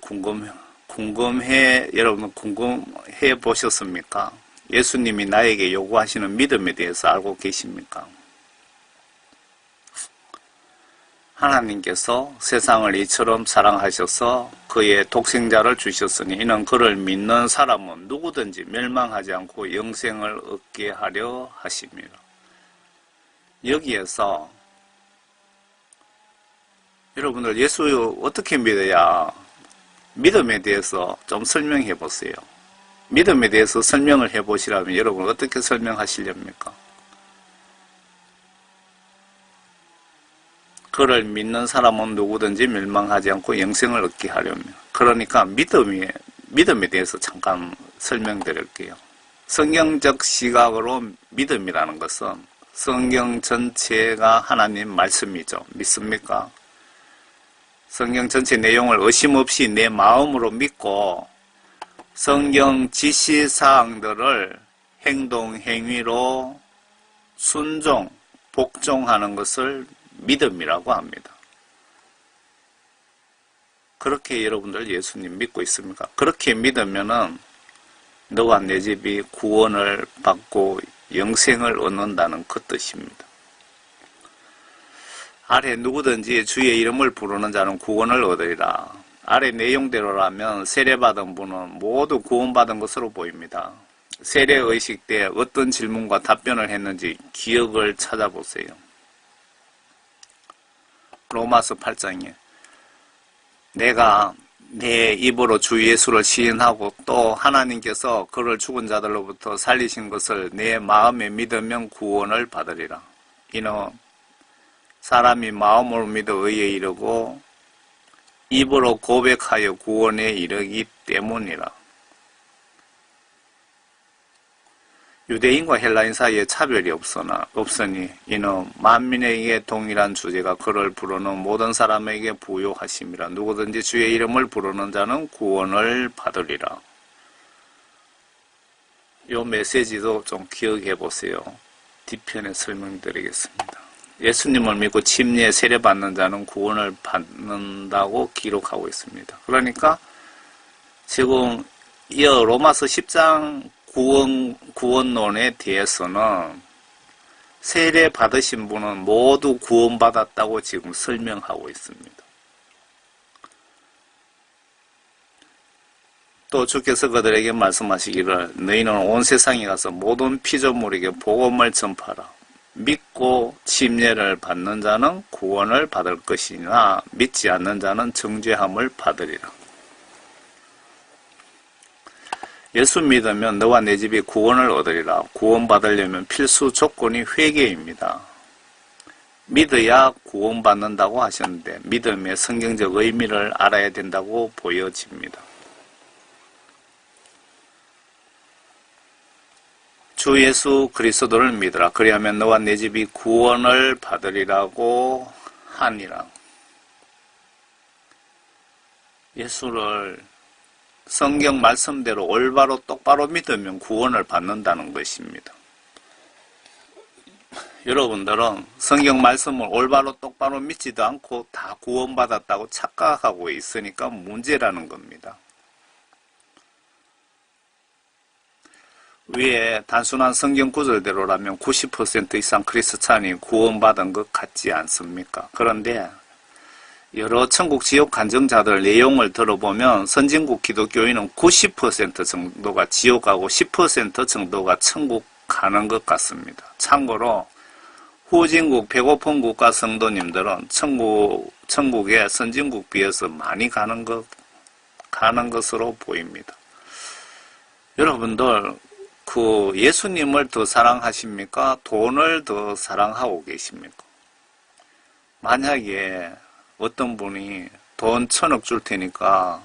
여러분 궁금해 보셨습니까? 예수님이 나에게 요구하시는 믿음에 대해서 알고 계십니까? 하나님께서 세상을 이처럼 사랑하셔서 그의 독생자를 주셨으니 이는 그를 믿는 사람은 누구든지 멸망하지 않고 영생을 얻게 하려 하심이라. 여기에서 여러분들 예수 어떻게 믿어야 믿음에 대해서 좀 설명해 보세요. 믿음에 대해서 설명을 해 보시라면 여러분 어떻게 설명하시렵니까? 그를 믿는 사람은 누구든지 멸망하지 않고 영생을 얻게 하려면 그러니까 믿음에 대해서 잠깐 설명드릴게요. 성경적 시각으로 믿음이라는 것은 성경 전체가 하나님 말씀이죠. 믿습니까? 성경 전체 내용을 의심 없이 내 마음으로 믿고 성경 지시사항들을 행동, 행위로 순종, 복종하는 것을 믿음이라고 합니다. 그렇게 여러분들 예수님 믿고 있습니까? 그렇게 믿으면은 너와 내 집이 구원을 받고 영생을 얻는다는 그 뜻입니다. 아래 누구든지 주의 이름을 부르는 자는 구원을 얻으리라. 아래 내용대로라면 세례받은 분은 모두 구원받은 것으로 보입니다. 세례의식 때 어떤 질문과 답변을 했는지 기억을 찾아보세요. 로마서 8장에 내가 내 입으로 주 예수를 시인하고 또 하나님께서 그를 죽은 자들로부터 살리신 것을 내 마음에 믿으면 구원을 받으리라. 이는 사람이 마음으로 믿어 의에 이르고 입으로 고백하여 구원에 이르기 때문이라. 유대인과 헬라인 사이에 차별이 없으니 이는 만민에게 동일한 주제가 그를 부르는 모든 사람에게 부요하심이라. 누구든지 주의 이름을 부르는 자는 구원을 받으리라. 이 메시지도 좀 기억해 보세요. 뒤편에 설명드리겠습니다. 예수님을 믿고 침례 세례받는 자는 구원을 받는다고 기록하고 있습니다. 그러니까 지금 이 로마서 10장 구원론에 대해서는 세례 받으신 분은 모두 구원받았다고 지금 설명하고 있습니다. 또 주께서 그들에게 말씀하시기를 너희는 온 세상에 가서 모든 피조물에게 복음을 전파하라. 믿고 침례를 받는 자는 구원을 받을 것이나 믿지 않는 자는 정죄함을 받으리라. 예수 믿으면 너와 내 집이 구원을 얻으리라. 구원받으려면 필수 조건이 회개입니다. 믿어야 구원받는다고 하셨는데 믿음의 성경적 의미를 알아야 된다고 보여집니다. 주 예수 그리스도를 믿으라. 그리하면 너와 내 집이 구원을 받으리라고 한이랑 예수를 성경 말씀대로 올바로 똑바로 믿으면 구원을 받는다는 것입니다. 여러분들은 성경 말씀을 올바로 똑바로 믿지도 않고 다 구원받았다고 착각하고 있으니까 문제라는 겁니다. 위에 단순한 성경 구절대로라면 90% 이상 크리스찬이 구원받은 것 같지 않습니까? 그런데 여러 천국 지옥 간증자들 내용을 들어보면 선진국 기독교인은 90% 정도가 지옥 가고 10% 정도가 천국 가는 것 같습니다. 참고로 후진국 배고픈 국가 성도님들은 천국에 선진국 비해서 많이 가는 것으로 보입니다. 여러분들 예수님을 더 사랑하십니까? 돈을 더 사랑하고 계십니까? 만약에 어떤 분이 돈 1,000억 줄 테니까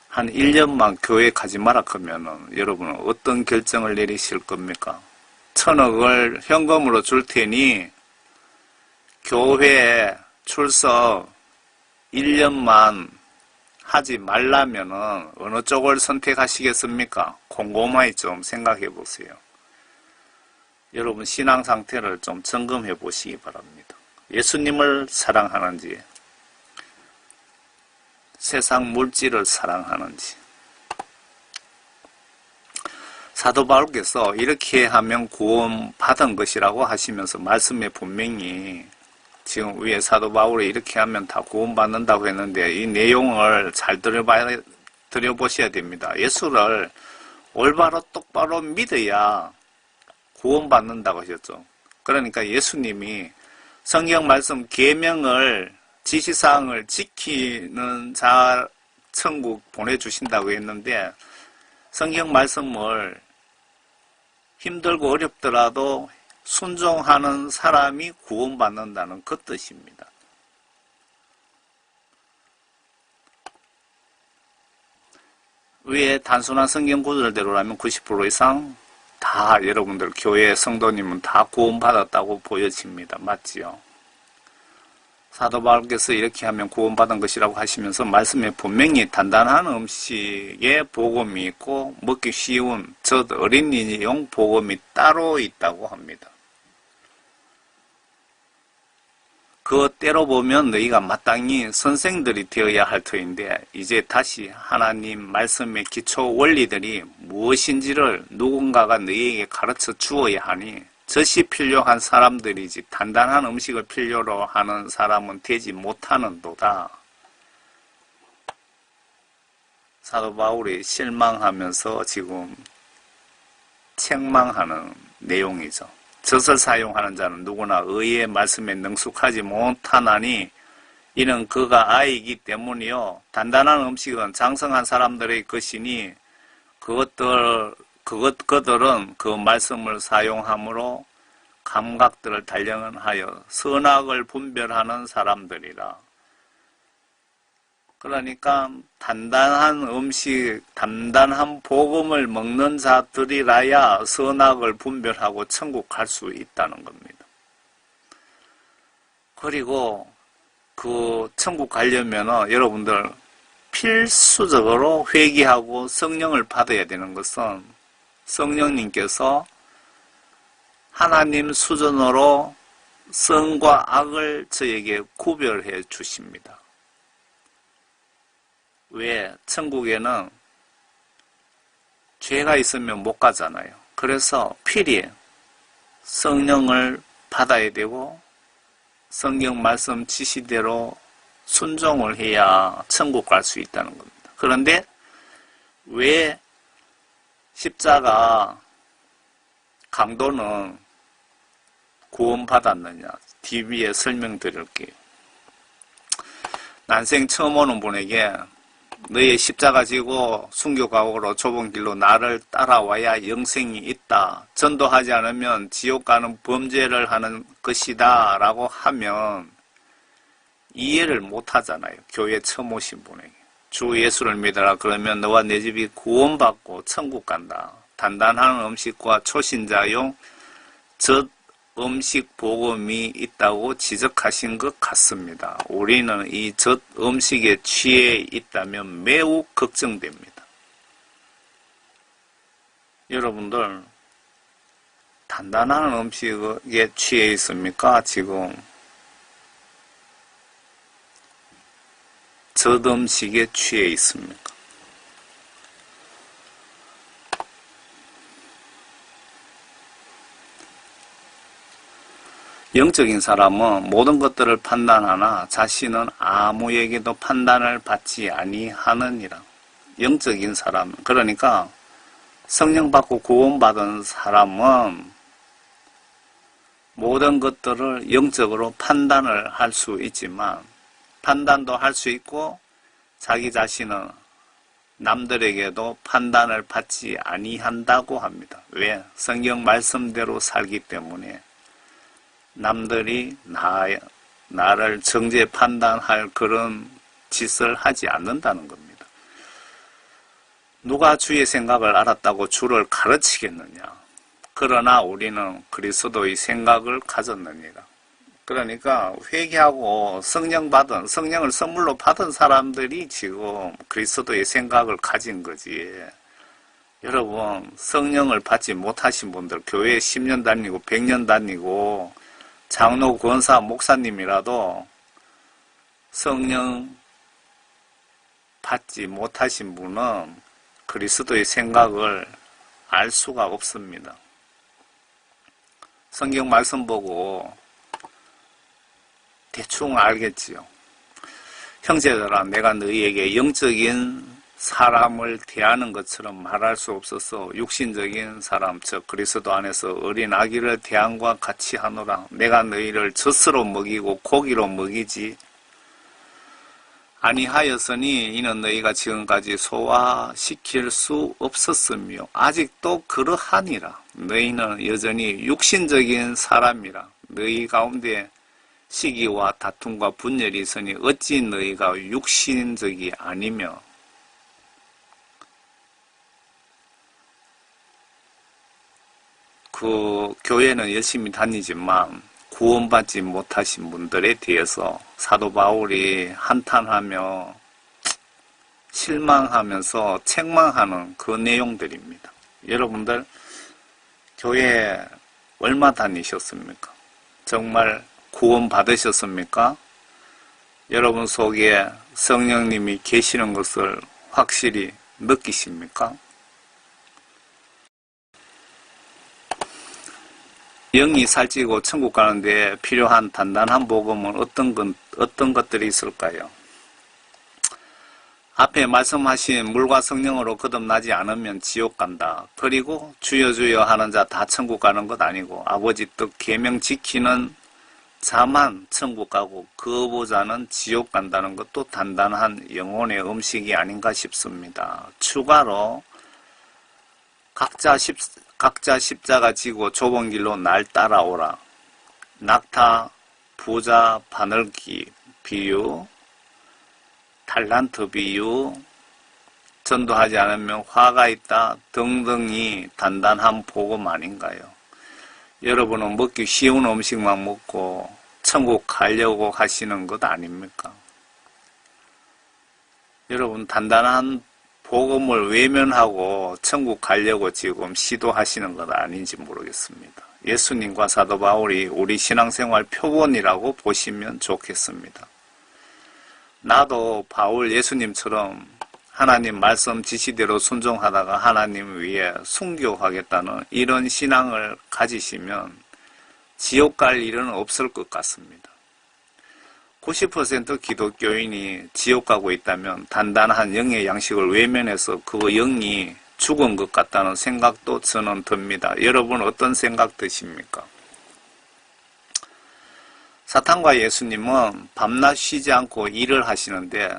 한 1년만 교회 가지 마라 하면은 여러분은 어떤 결정을 내리실 겁니까? 1,000억을 현금으로 줄 테니 교회에 출석 1년만 하지 말라면은 어느 쪽을 선택하시겠습니까? 곰곰이 좀 생각해 보세요. 여러분 신앙 상태를 좀 점검해 보시기 바랍니다. 예수님을 사랑하는지 세상 물질을 사랑하는지. 사도 바울께서 이렇게 하면 구원 받은 것이라고 하시면서 말씀에 분명히 지금 위에 사도 바울이 이렇게 하면 다 구원받는다고 했는데 이 내용을 잘 들여보셔야 됩니다. 예수를 올바로 똑바로 믿어야 구원받는다고 하셨죠. 그러니까 예수님이 성경 말씀 계명을 지시사항을 지키는 자 천국 보내주신다고 했는데 성경 말씀을 힘들고 어렵더라도 순종하는 사람이 구원받는다는 그 뜻입니다. 위에 단순한 성경 구절대로라면 90% 이상 다 여러분들 교회 성도님은 다 구원받았다고 보여집니다. 맞지요? 사도 바울께서 이렇게 하면 구원받은 것이라고 하시면서 말씀에 분명히 단단한 음식의 복음이 있고 먹기 쉬운 젖 어린이용 복음이 따로 있다고 합니다. 그때로 보면 너희가 마땅히 선생들이 되어야 할 터인데 이제 다시 하나님 말씀의 기초 원리들이 무엇인지를 누군가가 너희에게 가르쳐 주어야 하니 젖이 필요한 사람들이지 단단한 음식을 필요로 하는 사람은 되지 못하는도다. 사도 바울이 실망하면서 지금 책망하는 내용이죠. 젖을 사용하는 자는 누구나 의의 말씀에 능숙하지 못하나니 이는 그가 아이이기 때문이요. 단단한 음식은 장성한 사람들의 것이니 그들은 그 말씀을 사용함으로 감각들을 단련하여 선악을 분별하는 사람들이라. 그러니까 단단한 음식, 단단한 복음을 먹는 자들이라야 선악을 분별하고 천국 갈 수 있다는 겁니다. 그리고 그 천국 가려면 여러분들 필수적으로 회개하고 성령을 받아야 되는 것은 성령님께서 하나님 수준으로 선과 악을 저에게 구별해 주십니다. 왜? 천국에는 죄가 있으면 못 가잖아요. 그래서 필히 성령을 받아야 되고 성경 말씀 지시대로 순종을 해야 천국 갈 수 있다는 겁니다. 그런데 왜 십자가 강도는 구원받았느냐? 뒤에 설명드릴게요. 난생 처음 오는 분에게 너의 십자가 지고 순교각오로 좁은 길로 나를 따라와야 영생이 있다. 전도하지 않으면 지옥 가는 범죄를 하는 것이다. 라고 하면 이해를 못 하잖아요. 교회 처음 오신 분에게. 주 예수를 믿어라. 그러면 너와 내 집이 구원받고 천국 간다. 단단한 음식과 초신자용 젖 음식 복음이 있다고 지적하신 것 같습니다. 우리는 이 젖 음식에 취해 있다면 매우 걱정됩니다. 여러분들 단단한 음식에 취해 있습니까? 지금 젖 음식에 취해 있습니까? 영적인 사람은 모든 것들을 판단하나 자신은 아무에게도 판단을 받지 아니하느니라. 영적인 사람, 그러니까 성령 받고 구원받은 사람은 모든 것들을 영적으로 판단을 할 수 있지만 판단도 할 수 있고 자기 자신은 남들에게도 판단을 받지 아니한다고 합니다. 왜? 성경 말씀대로 살기 때문에 남들이 나를 정죄 판단할 그런 짓을 하지 않는다는 겁니다. 누가 주의 생각을 알았다고 주를 가르치겠느냐? 그러나 우리는 그리스도의 생각을 가졌느니라. 그러니까 회개하고 성령을 선물로 받은 사람들이 지금 그리스도의 생각을 가진 거지. 여러분, 성령을 받지 못하신 분들, 교회에 10년 다니고 100년 다니고 장로, 권사, 목사님이라도 성령 받지 못하신 분은 그리스도의 생각을 알 수가 없습니다. 성경 말씀 보고 대충 알겠지요. 형제들아, 내가 너희에게 영적인 사람을 대하는 것처럼 말할 수 없어서 육신적인 사람, 즉 그리스도 안에서 어린 아기를 대함과 같이 하노라. 내가 너희를 젖으로 먹이고 고기로 먹이지 아니하였으니 이는 너희가 지금까지 소화시킬 수 없었으며 아직도 그러하니라. 너희는 여전히 육신적인 사람이라. 너희 가운데 시기와 다툼과 분열이 있으니 어찌 너희가 육신적이 아니며 그 교회는 열심히 다니지만 구원받지 못하신 분들에 대해서 사도 바울이 한탄하며 실망하면서 책망하는 그 내용들입니다. 여러분들 교회 얼마 다니셨습니까? 정말 구원받으셨습니까? 여러분 속에 성령님이 계시는 것을 확실히 느끼십니까? 영이 살찌고 천국 가는데 필요한 단단한 복음은 어떤 것들이 있을까요? 앞에 말씀하신 물과 성령으로 거듭나지 않으면 지옥 간다. 그리고 주여 주여 하는 자 다 천국 가는 것 아니고 아버지 뜻 계명 지키는 자만 천국 가고 그 후보자는 지옥 간다는 것도 단단한 영혼의 음식이 아닌가 싶습니다. 추가로 각자 십자가 지고 좁은 길로 날 따라오라. 낙타, 부자, 바늘기 비유, 탈란트 비유, 전도하지 않으면 화가 있다 등등이 단단한 복음 아닌가요? 여러분은 먹기 쉬운 음식만 먹고 천국 가려고 하시는 것 아닙니까? 여러분 단단한 복음을 외면하고 천국 가려고 지금 시도하시는 것 아닌지 모르겠습니다. 예수님과 사도 바울이 우리 신앙생활 표본이라고 보시면 좋겠습니다. 나도 바울 예수님처럼 하나님 말씀 지시대로 순종하다가 하나님 위해 순교하겠다는 이런 신앙을 가지시면 지옥 갈 일은 없을 것 같습니다. 90% 기독교인이 지옥 가고 있다면 단단한 영의 양식을 외면해서 그 영이 죽은 것 같다는 생각도 저는 듭니다. 여러분 어떤 생각 드십니까? 사탄과 예수님은 밤낮 쉬지 않고 일을 하시는데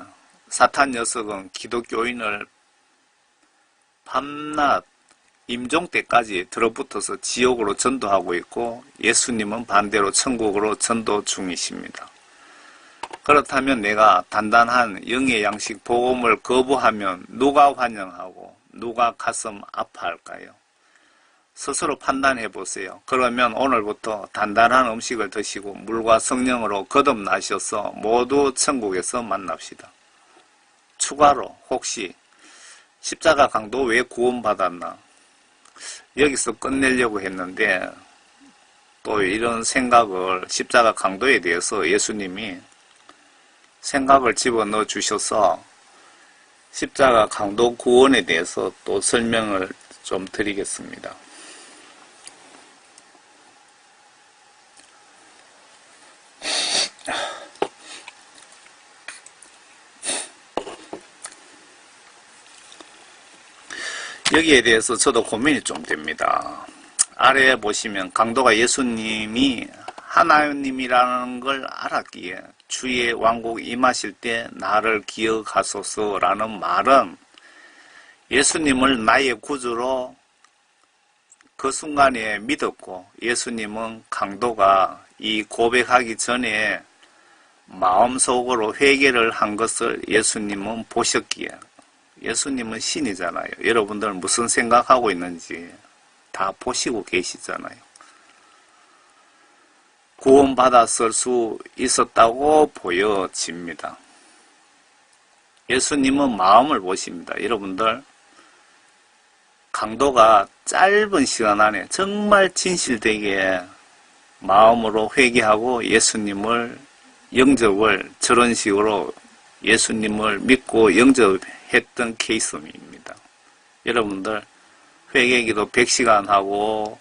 사탄 녀석은 기독교인을 밤낮 임종 때까지 들어붙어서 지옥으로 전도하고 있고 예수님은 반대로 천국으로 전도 중이십니다. 그렇다면 내가 단단한 영의 양식 복음을 거부하면 누가 환영하고 누가 가슴 아파할까요? 스스로 판단해 보세요. 그러면 오늘부터 단단한 음식을 드시고 물과 성령으로 거듭나셔서 모두 천국에서 만납시다. 추가로 혹시 십자가 강도 왜 구원받았나? 여기서 끝내려고 했는데 또 이런 생각을 십자가 강도에 대해서 예수님이 생각을 집어넣어 주셔서 십자가 강도 구원에 대해서 또 설명을 좀 드리겠습니다. 여기에 대해서 저도 고민이 좀 됩니다. 아래에 보시면 강도가 예수님이 하나님이라는 걸 알았기에 주의 왕국 임하실 때 나를 기억하소서라는 말은 예수님을 나의 구주로 그 순간에 믿었고 예수님은 강도가 이 고백하기 전에 마음속으로 회개를 한 것을 예수님은 보셨기에 예수님은 신이잖아요. 여러분들은 무슨 생각하고 있는지 다 보시고 계시잖아요. 구원받았을 수 있었다고 보여집니다. 예수님은 마음을 보십니다. 여러분들 강도가 짧은 시간 안에 정말 진실되게 마음으로 회개하고 예수님을 영접을 저런 식으로 예수님을 믿고 영접했던 케이스입니다. 여러분들 회개기도 100시간 하고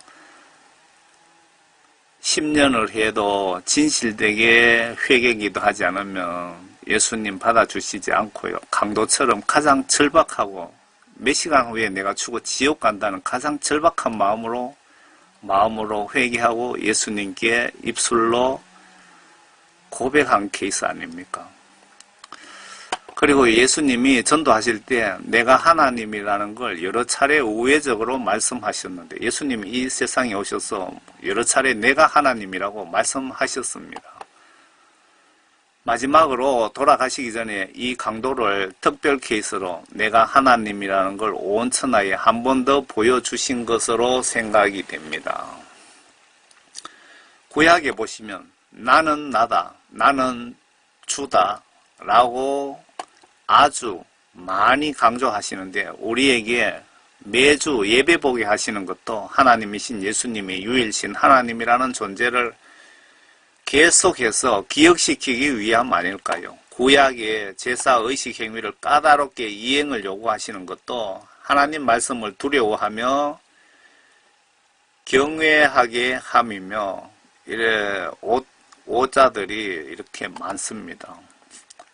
10년을 해도 진실되게 회개기도 하지 않으면 예수님 받아주시지 않고요. 강도처럼 가장 절박하고 몇 시간 후에 내가 죽어 지옥 간다는 가장 절박한 마음으로 회개하고 예수님께 입술로 고백한 케이스 아닙니까? 그리고 예수님이 전도하실 때 내가 하나님이라는 걸 여러 차례 우회적으로 말씀하셨는데 예수님이 이 세상에 오셔서 여러 차례 내가 하나님이라고 말씀하셨습니다. 마지막으로 돌아가시기 전에 이 강도를 특별 케이스로 내가 하나님이라는 걸 온 천하에 한 번 더 보여주신 것으로 생각이 됩니다. 구약에 보시면 나는 나다, 나는 주다 라고 아주 많이 강조하시는데 우리에게 매주 예배 보게 하시는 것도 하나님이신 예수님의 유일신 하나님이라는 존재를 계속해서 기억시키기 위함 아닐까요? 구약의 제사의식 행위를 까다롭게 이행을 요구하시는 것도 하나님 말씀을 두려워하며 경외하게 함이며 이래 오자들이 이렇게 많습니다.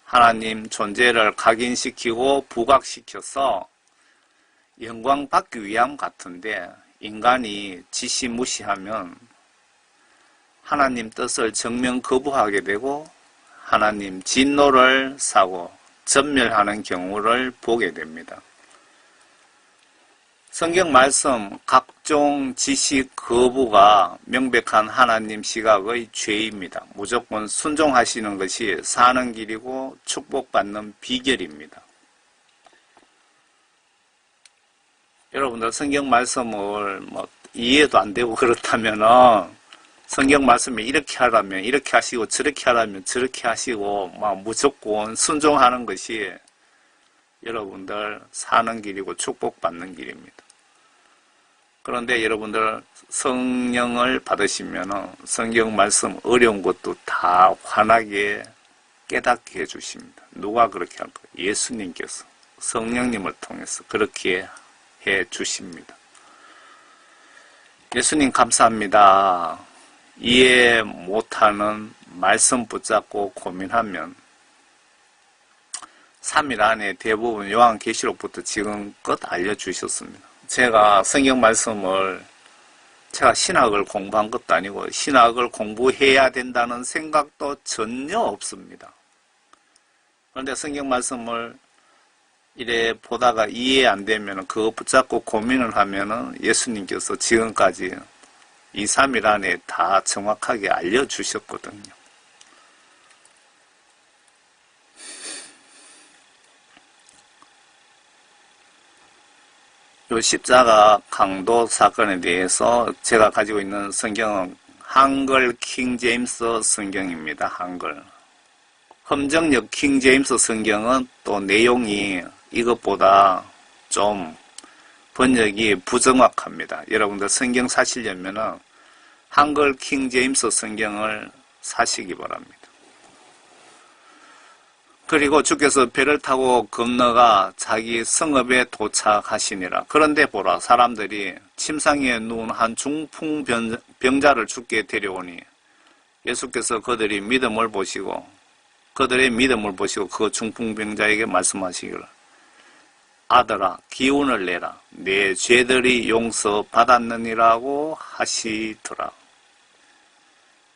하나님 존재를 각인시키고 부각시켜서 영광 받기 위함 같은데 인간이 지시무시하면 하나님 뜻을 정면 거부하게 되고 하나님 진노를 사고 전멸하는 경우를 보게 됩니다. 성경 말씀 각종 지시 거부가 명백한 하나님 시각의 죄입니다. 무조건 순종하시는 것이 사는 길이고 축복받는 비결입니다. 여러분들 성경 말씀을 이해도 안 되고 그렇다면은 성경 말씀에 이렇게 하라면 이렇게 하시고 저렇게 하라면 저렇게 하시고 무조건 순종하는 것이 여러분들 사는 길이고 축복받는 길입니다. 그런데 여러분들 성령을 받으시면 성경 말씀 어려운 것도 다 환하게 깨닫게 해주십니다. 누가 그렇게 할까요? 예수님께서 성령님을 통해서 그렇게 해주십니다. 예수님 감사합니다. 이해 못하는 말씀 붙잡고 고민하면 3일 안에 대부분 요한계시록부터 지금껏 알려주셨습니다. 제가 성경 말씀을 제가 신학을 공부한 것도 아니고 신학을 공부해야 된다는 생각도 전혀 없습니다. 그런데 성경 말씀을 이래 보다가 이해 안 되면 그거 붙잡고 고민을 하면은 예수님께서 지금까지 2, 3일 안에 다 정확하게 알려주셨거든요. 요 십자가 강도 사건에 대해서 제가 가지고 있는 성경은 한글 킹 제임스 성경입니다. 한글. 험정역 킹 제임스 성경은 또 내용이 이것보다 좀 번역이 부정확합니다. 여러분들 성경 사시려면은 한글 킹 제임스 성경을 사시기 바랍니다. 그리고 주께서 배를 타고 건너가 자기 성읍에 도착하시니라. 그런데 보라, 사람들이 침상에 누운 한 중풍병자를 주께 데려오니 예수께서 그들의 믿음을 보시고 그 중풍병자에게 말씀하시기를, 아들아, 기운을 내라. 내 죄들이 용서받았느니라고 하시더라.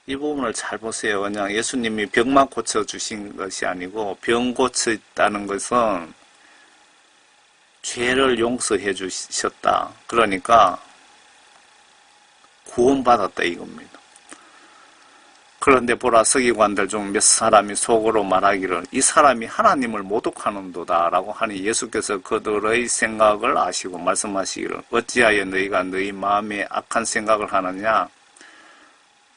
이 부분을 잘 보세요. 그냥 예수님이 병만 고쳐주신 것이 아니고 병 고쳤다는 것은 죄를 용서해 주셨다. 그러니까 구원받았다 이겁니다. 그런데 보라, 서기관들 중 몇 사람이 속으로 말하기를 이 사람이 하나님을 모독하는도다 라고 하니 예수께서 그들의 생각을 아시고 말씀하시기를, 어찌하여 너희가 너희 마음에 악한 생각을 하느냐.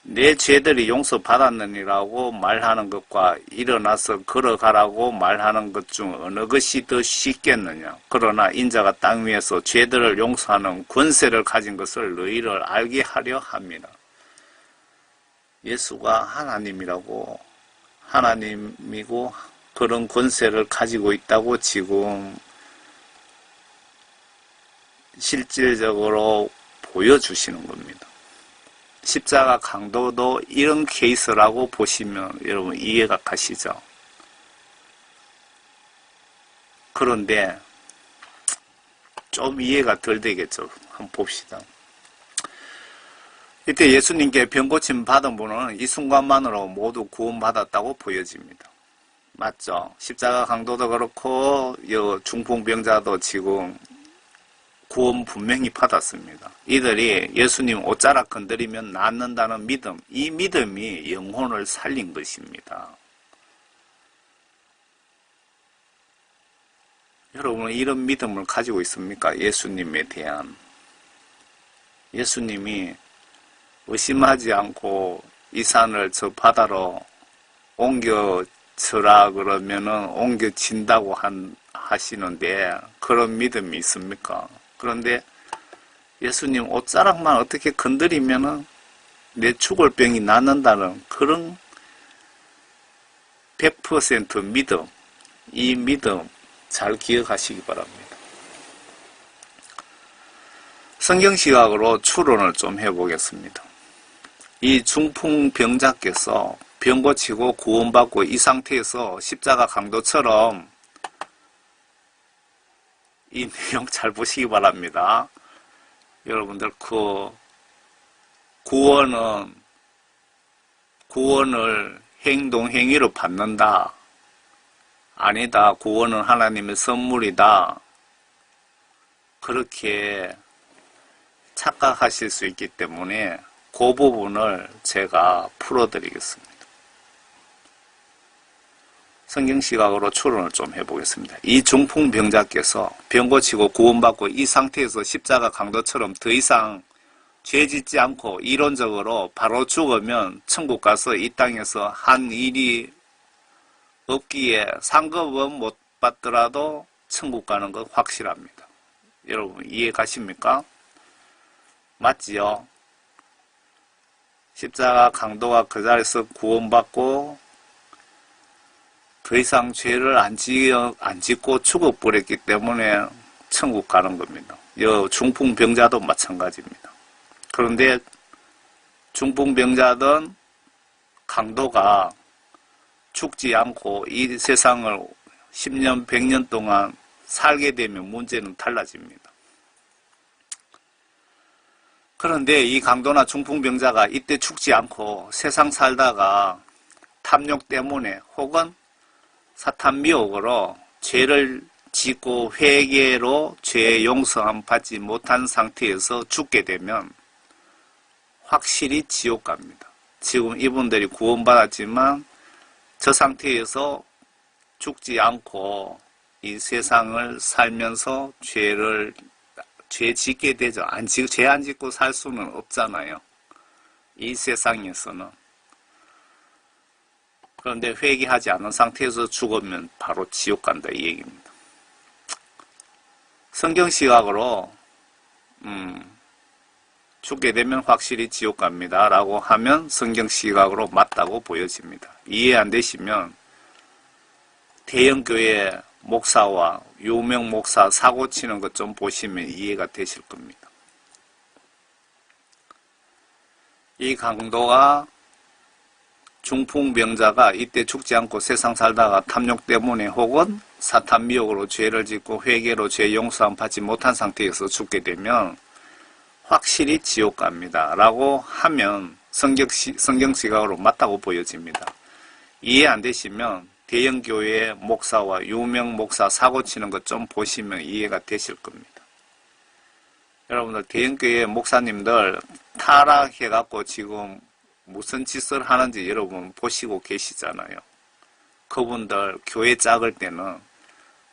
내 죄들이 용서받았느니라고 말하는 것과 일어나서 걸어가라고 말하는 것 중 어느 것이 더 쉽겠느냐. 그러나 인자가 땅 위에서 죄들을 용서하는 권세를 가진 것을 너희를 알게 하려 합니다. 예수가 하나님이고 그런 권세를 가지고 있다고 지금 실질적으로 보여주시는 겁니다. 십자가 강도도 이런 케이스라고 보시면 여러분 이해가 가시죠? 그런데 좀 이해가 덜 되겠죠? 한번 봅시다. 이때 예수님께 병고침 받은 분은 이 순간만으로 모두 구원받았다고 보여집니다. 맞죠? 십자가 강도도 그렇고 중풍병자도 지금 구원 분명히 받았습니다. 이들이 예수님 옷자락 건드리면 낫는다는 믿음, 이 믿음이 영혼을 살린 것입니다. 여러분은 이런 믿음을 가지고 있습니까? 예수님에 대한. 예수님이 의심하지 않고 이 산을 저 바다로 옮겨쳐라 그러면은 옮겨진다고 하시는데 그런 믿음이 있습니까? 그런데 예수님 옷자락만 어떻게 건드리면은 내 죽을 병이 낫는다는 그런 100% 믿음, 이 믿음 잘 기억하시기 바랍니다. 성경 시각으로 추론을 좀 해보겠습니다. 이 중풍병자께서 병 고치고 구원받고 이 상태에서 십자가 강도처럼 이 내용 잘 보시기 바랍니다. 여러분들 그 구원을 행동행위로 받는다. 아니다. 구원은 하나님의 선물이다. 그렇게 착각하실 수 있기 때문에 그 부분을 제가 풀어드리겠습니다. 성경 시각으로 추론을 좀 해보겠습니다. 이 중풍병자께서 병 고치고 구원받고 이 상태에서 십자가 강도처럼 더 이상 죄 짓지 않고 이론적으로 바로 죽으면 천국 가서 이 땅에서 한 일이 없기에 상급은 못 받더라도 천국 가는 건 확실합니다. 여러분 이해 가십니까? 맞지요? 십자가 강도가 그 자리에서 구원받고 더 이상 죄를 안 짓고 죽어버렸기 때문에 천국 가는 겁니다. 중풍병자도 마찬가지입니다. 그런데 중풍병자든 강도가 죽지 않고 이 세상을 10년, 100년 동안 살게 되면 문제는 달라집니다. 그런데 이 강도나 중풍병자가 이때 죽지 않고 세상 살다가 탐욕 때문에 혹은 사탄 미혹으로 죄를 짓고 회개로 죄 용서함 받지 못한 상태에서 죽게 되면 확실히 지옥 갑니다. 지금 이분들이 구원받았지만 저 상태에서 죽지 않고 이 세상을 살면서 죄 짓게 되죠. 죄 안 짓고 살 수는 없잖아요. 이 세상에서는. 그런데 회개하지 않은 상태에서 죽으면 바로 지옥 간다 이 얘기입니다. 성경 시각으로 죽게 되면 확실히 지옥 갑니다 라고 하면 성경 시각으로 맞다고 보여집니다. 이해 안 되시면 대형교회 목사와 유명 목사 사고 치는 것 좀 보시면 이해가 되실 겁니다. 이 강도가 중풍병자가 이때 죽지 않고 세상 살다가 탐욕 때문에 혹은 사탄 미혹으로 죄를 짓고 회개로 죄 용서함 받지 못한 상태에서 죽게 되면 확실히 지옥 갑니다 라고 하면 성경 시각으로 맞다고 보여집니다. 이해 안 되시면 대형교회 목사와 유명 목사 사고 치는 것 좀 보시면 이해가 되실 겁니다. 여러분들 대형교회 목사님들 타락해갖고 지금 무슨 짓을 하는지 여러분 보시고 계시잖아요. 그분들 교회 작을 때는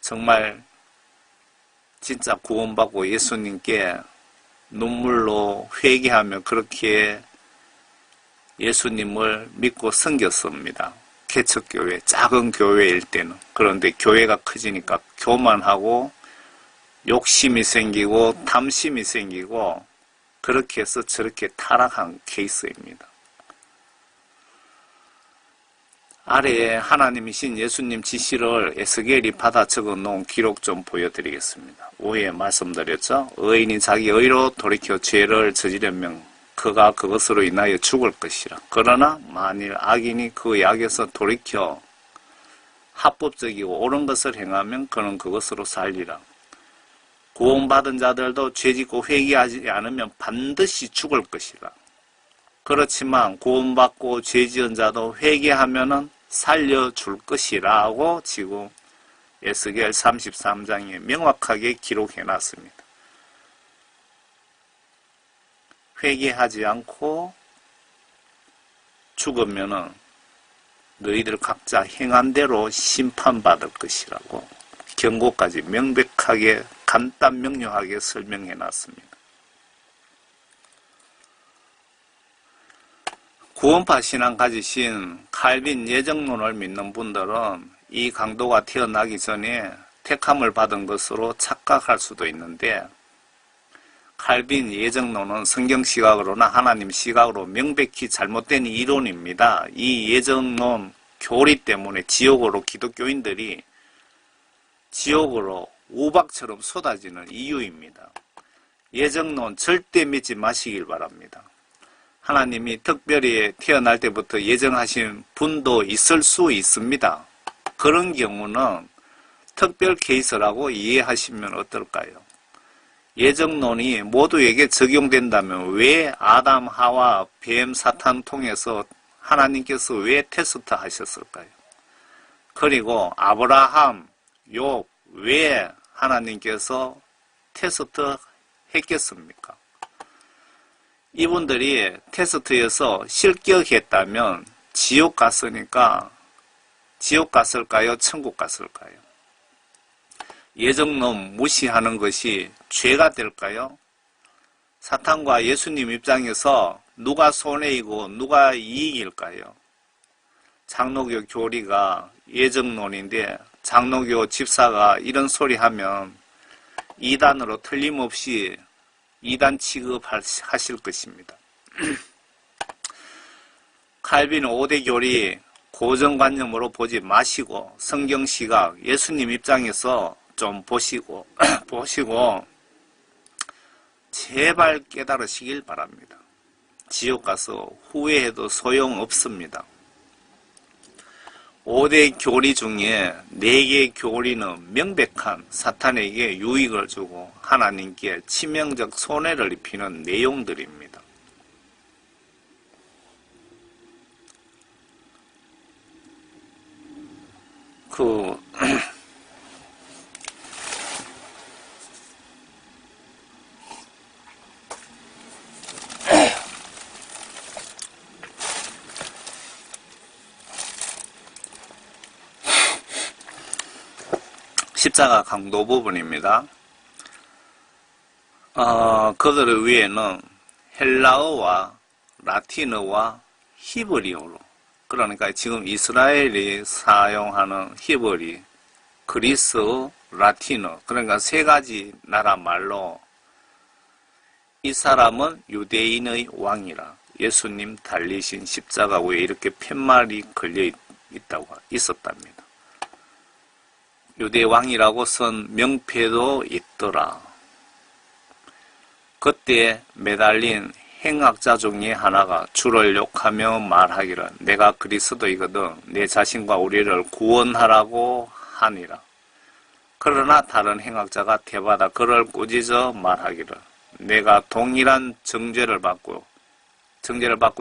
정말 진짜 구원받고 예수님께 눈물로 회개하며 그렇게 예수님을 믿고 섬겼습니다. 개척교회, 작은 교회일 때는. 그런데 교회가 커지니까 교만하고 욕심이 생기고 탐심이 생기고 그렇게 해서 저렇게 타락한 케이스입니다. 아래에 하나님이신 예수님 지시를 에스겔이 받아 적어 놓은 기록 좀 보여드리겠습니다. 위에 말씀드렸죠. 의인이 자기 의로 돌이켜 죄를 저지르면 그가 그것으로 인하여 죽을 것이라. 그러나 만일 악인이 그 악에서 돌이켜 합법적이고 옳은 것을 행하면 그는 그것으로 살리라. 구원받은 자들도 죄짓고 회개하지 않으면 반드시 죽을 것이라. 그렇지만 구원받고 죄지은 자도 회개하면은 살려줄 것이라고 지금 에스겔 33장에 명확하게 기록해 놨습니다. 회개하지 않고 죽으면은 너희들 각자 행한 대로 심판받을 것이라고 경고까지 명백하게 간단 명료하게 설명해 놨습니다. 구원파 신앙 가지신 칼빈 예정론을 믿는 분들은 이 강도가 태어나기 전에 택함을 받은 것으로 착각할 수도 있는데 칼빈 예정론은 성경 시각으로나 하나님 시각으로 명백히 잘못된 이론입니다. 이 예정론 교리 때문에 지옥으로 기독교인들이 지옥으로 우박처럼 쏟아지는 이유입니다. 예정론 절대 믿지 마시길 바랍니다. 하나님이 특별히 태어날 때부터 예정하신 분도 있을 수 있습니다. 그런 경우는 특별 케이스라고 이해하시면 어떨까요? 예정론이 모두에게 적용된다면 왜 아담, 하와, 뱀, 사탄 통해서 하나님께서 왜 테스트 하셨을까요? 그리고 아브라함, 욥, 왜 하나님께서 테스트 했겠습니까? 이분들이 테스트에서 실격했다면 지옥 갔으니까 지옥 갔을까요? 천국 갔을까요? 예정론 무시하는 것이 죄가 될까요? 사탄과 예수님 입장에서 누가 손해이고 누가 이익일까요? 장로교 교리가 예정론인데 장로교 집사가 이런 소리 하면 이단으로 틀림없이 이단 취급하실 것입니다. 칼빈 5대 교리 고정관념으로 보지 마시고 성경 시각 예수님 입장에서 좀 보시고 제발 깨달으시길 바랍니다. 지옥 가서 후회해도 소용없습니다. 5대 교리 중에 4개 교리는 명백한 사탄에게 유익을 주고 하나님께 치명적 손해를 입히는 내용들입니다. 십자가 강도 부분입니다. 그들 위에는 헬라어와 라틴어와 히브리어로, 그러니까 지금 이스라엘이 사용하는 히브리, 그리스어, 라틴어, 그러니까 세 가지 나라 말로 이 사람은 유대인의 왕이라, 예수님 달리신 십자가 위에 이렇게 팻말이 걸려 있었답니다. 유대 왕이라고 쓴 명패도 있더라. 그때 매달린 행악자 중에 하나가 주를 욕하며 말하기를 내가 그리스도이거든 내 자신과 우리를 구원하라고 하니라. 그러나 다른 행악자가 대받아 그를 꾸짖어 말하기를 내가 동일한 정죄를 받고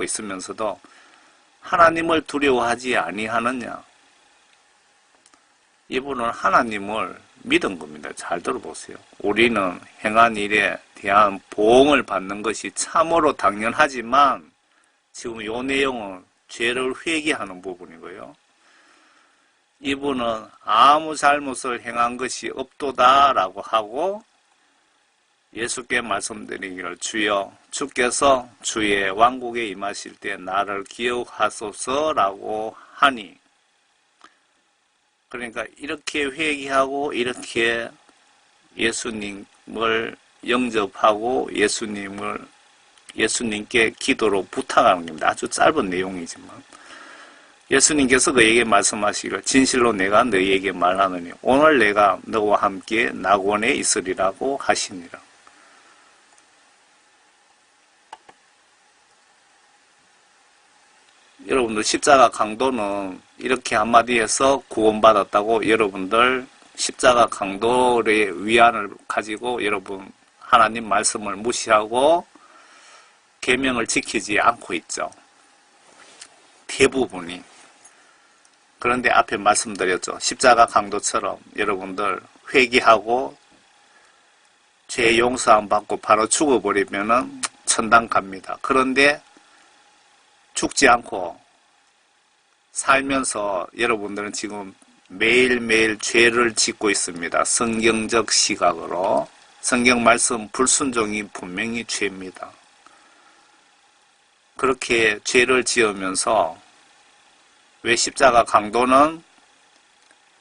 있으면서도 하나님을 두려워하지 아니하느냐. 이분은 하나님을 믿은 겁니다. 잘 들어보세요. 우리는 행한 일에 대한 보응을 받는 것이 참으로 당연하지만 지금 이 내용은 죄를 회개하는 부분이고요. 이분은 아무 잘못을 행한 것이 없도다라고 하고 예수께 말씀드리기를 주여 주께서 주의 왕국에 임하실 때 나를 기억하소서라고 하니, 그러니까 이렇게 회개하고 이렇게 예수님을 영접하고 예수님께 기도로 부탁하는 겁니다. 아주 짧은 내용이지만 예수님께서 그에게 말씀하시기를 진실로 내가 너희에게 말하노니 오늘 내가 너와 함께 낙원에 있으리라고 하시니라. 여러분들 십자가 강도는 이렇게 한마디 해서 구원받았다고 여러분들 십자가 강도의 위안을 가지고 여러분 하나님 말씀을 무시하고 계명을 지키지 않고 있죠. 대부분이. 그런데 앞에 말씀드렸죠. 십자가 강도처럼 여러분들 회개하고 죄 용서함 받고 바로 죽어버리면은 천당 갑니다. 그런데 죽지 않고 살면서 여러분들은 지금 매일매일 죄를 짓고 있습니다. 성경적 시각으로. 성경 말씀 불순종이 분명히 죄입니다. 그렇게 죄를 지으면서 왜 십자가 강도는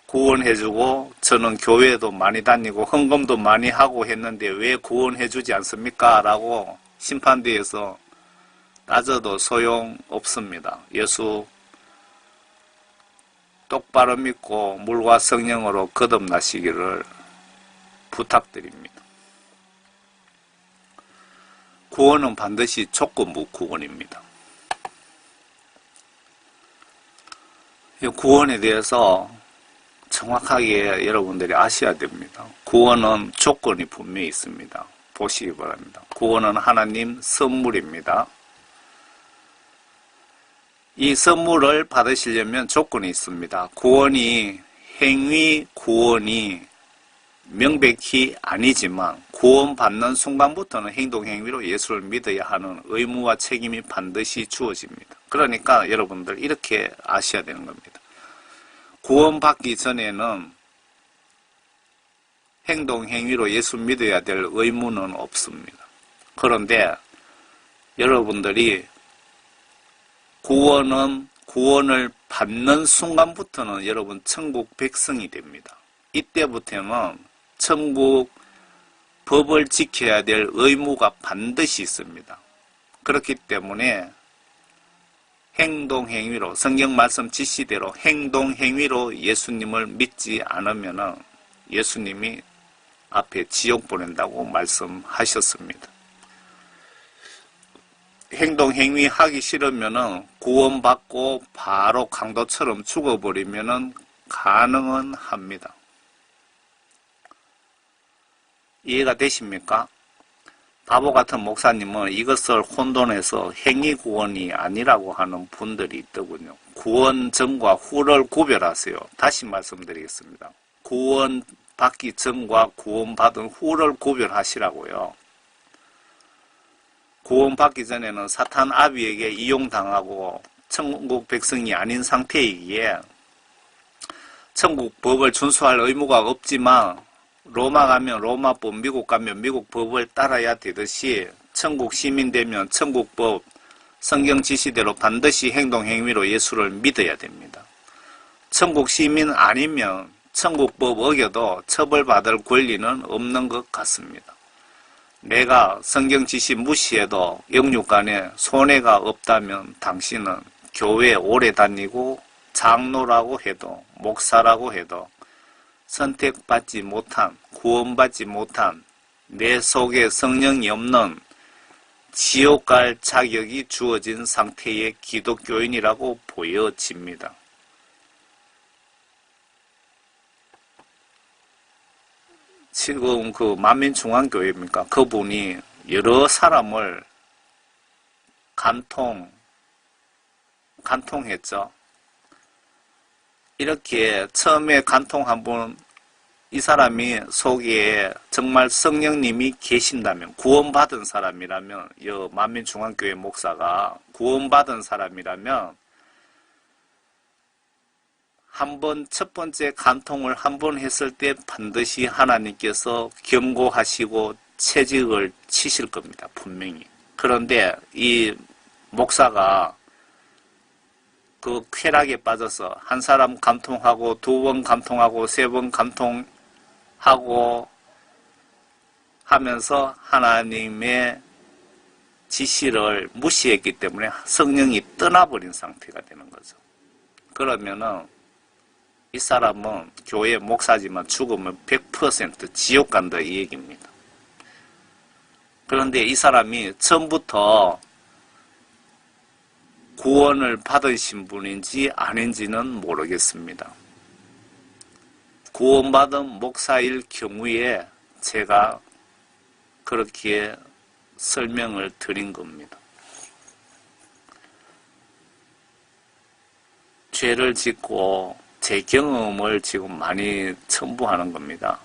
구원해주고 저는 교회도 많이 다니고 헌금도 많이 하고 했는데 왜 구원해주지 않습니까? 라고 심판대에서 따져도 소용없습니다. 예수 똑바로 믿고 물과 성령으로 거듭나시기를 부탁드립니다. 구원은 반드시 조건부 구원입니다. 이 구원에 대해서 정확하게 여러분들이 아셔야 됩니다. 구원은 조건이 분명히 있습니다. 보시기 바랍니다. 구원은 하나님 선물입니다. 이 선물을 받으시려면 조건이 있습니다. 행위 구원이 명백히 아니지만 구원받는 순간부터는 행동행위로 예수를 믿어야 하는 의무와 책임이 반드시 주어집니다. 그러니까 여러분들 이렇게 아셔야 되는 겁니다. 구원받기 전에는 행동행위로 예수 믿어야 될 의무는 없습니다. 그런데 여러분들이 구원을 받는 순간부터는 여러분 천국 백성이 됩니다. 이때부터는 천국 법을 지켜야 될 의무가 반드시 있습니다. 그렇기 때문에 행동행위로 성경 말씀 지시대로 행동행위로 예수님을 믿지 않으면 예수님이 앞에 지옥 보낸다고 말씀하셨습니다. 행동행위 하기 싫으면 구원받고 바로 강도처럼 죽어버리면 가능은 합니다. 이해가 되십니까? 바보 같은 목사님은 이것을 혼돈해서 행위 구원이 아니라고 하는 분들이 있더군요. 구원 전과 후를 구별하세요. 다시 말씀드리겠습니다. 구원 받기 전과 구원 받은 후를 구별하시라고요. 구원 받기 전에는 사탄 아비에게 이용당하고 천국 백성이 아닌 상태이기에 천국 법을 준수할 의무가 없지만 로마 가면 로마법, 미국 가면 미국 법을 따라야 되듯이 천국 시민 되면 천국법, 성경 지시대로 반드시 행동 행위로 예수를 믿어야 됩니다. 천국 시민 아니면 천국법 어겨도 처벌받을 권리는 없는 것 같습니다. 내가 성경 지시 무시해도 영육간에 손해가 없다면 당신은 교회 오래 다니고 장로라고 해도 목사라고 해도 선택받지 못한, 구원받지 못한, 내 속에 성령이 없는 지옥 갈 자격이 주어진 상태의 기독교인이라고 보여집니다. 지금 그 만민중앙교회입니까? 그분이 여러 사람을 간통했죠. 이렇게 처음에 간통한 분, 이 사람이 속에 정말 성령님이 계신다면, 구원받은 사람이라면, 이 만민중앙교회 목사가 구원받은 사람이라면, 첫 번째 간통을 한 번 했을 때 반드시 하나님께서 경고하시고 채찍을 치실 겁니다. 분명히. 그런데 이 목사가 그 쾌락에 빠져서 한 사람 간통하고 두 번 간통하고 세 번 간통하고 하면서 하나님의 지시를 무시했기 때문에 성령이 떠나버린 상태가 되는 거죠. 그러면은 이 사람은 교회 목사지만 죽으면 100% 지옥 간다 이 얘기입니다. 그런데 이 사람이 처음부터 구원을 받으신 분인지 아닌지는 모르겠습니다. 구원받은 목사일 경우에 제가 그렇게 설명을 드린 겁니다. 죄를 짓고 제 경험을 지금 많이 첨부하는 겁니다.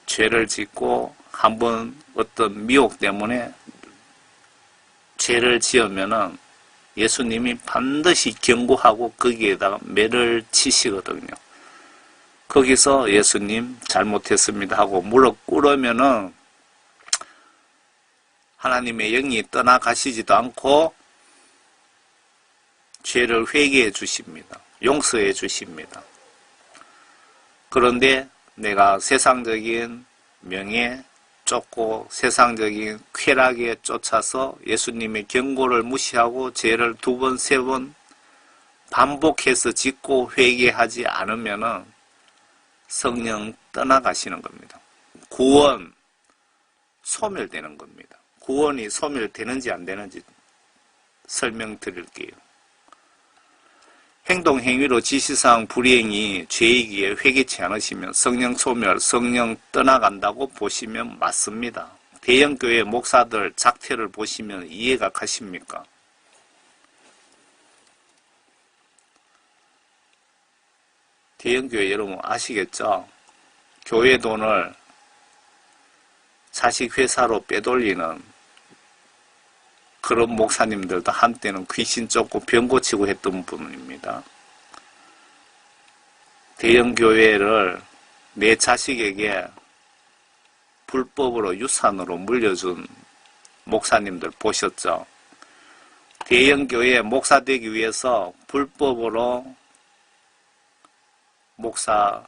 죄를 짓고 한번 어떤 미혹 때문에 죄를 지으면은 예수님이 반드시 경고하고 거기에다가 매를 치시거든요. 거기서 예수님 잘못했습니다 하고 무릎 꿇으면은 하나님의 영이 떠나가시지도 않고 죄를 회개해 주십니다. 용서해 주십니다. 그런데 내가 세상적인 명예 쫓고 세상적인 쾌락에 쫓아서 예수님의 경고를 무시하고 죄를 두 번, 세 번 반복해서 짓고 회개하지 않으면은 성령 떠나가시는 겁니다. 구원 소멸되는 겁니다. 구원이 소멸되는지 안 되는지 설명드릴게요. 행동, 행위로 지시사항 불이행이 죄이기에 회개치 않으시면 성령 소멸, 성령 떠나간다고 보시면 맞습니다. 대형교회 목사들 작태를 보시면 이해가 가십니까? 대형교회 여러분 아시겠죠? 교회 돈을 자식회사로 빼돌리는 그런 목사님들도 한때는 귀신 쫓고 병 고치고 했던 분입니다. 대형교회를 내 자식에게 불법으로 유산으로 물려준 목사님들 보셨죠? 대형교회 목사 되기 위해서 불법으로 목사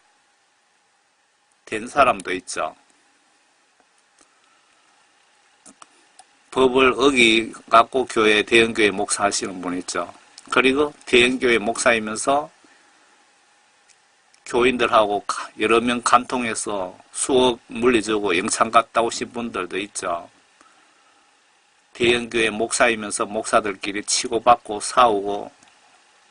된 사람도 있죠. 법을 어기갖고 대형교회 목사 하시는 분 있죠. 그리고 대형교회 목사이면서 교인들하고 여러 명 간통해서 수억 물리주고 영창 갔다 오신 분들도 있죠. 대형교회 목사이면서 목사들끼리 치고받고 싸우고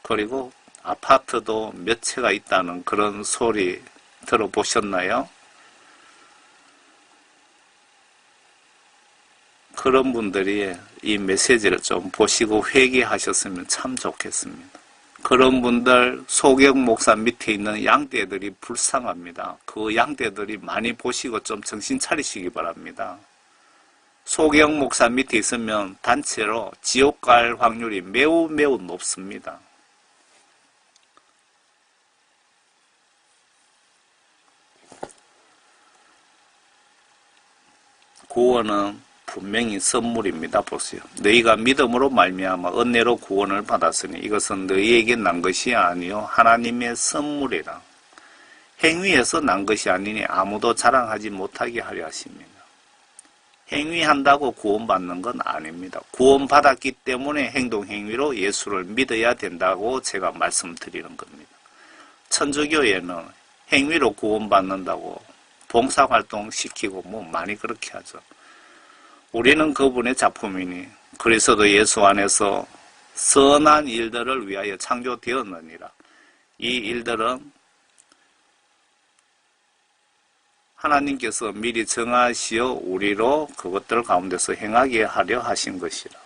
그리고 아파트도 몇 채가 있다는 그런 소리 들어보셨나요? 그런 분들이 이 메시지를 좀 보시고 회개하셨으면 참 좋겠습니다. 그런 분들 소경 목사 밑에 있는 양떼들이 불쌍합니다. 그 양떼들이 많이 보시고 좀 정신 차리시기 바랍니다. 소경 목사 밑에 있으면 단체로 지옥 갈 확률이 매우 높습니다. 구원은 분명히 선물입니다. 보세요. 너희가 믿음으로 말미암아 은혜로 구원을 받았으니 이것은 너희에게 난 것이 아니요 하나님의 선물이라. 행위에서 난 것이 아니니 아무도 자랑하지 못하게 하려 하십니다. 행위한다고 구원받는 건 아닙니다. 구원받았기 때문에 행동행위로 예수를 믿어야 된다고 제가 말씀드리는 겁니다. 천주교에는 행위로 구원받는다고 봉사활동 시키고 많이 그렇게 하죠. 우리는 그분의 작품이니 그리스도 예수 안에서 선한 일들을 위하여 창조되었느니라. 이 일들은 하나님께서 미리 정하시어 우리로 그것들 가운데서 행하게 하려 하신 것이라.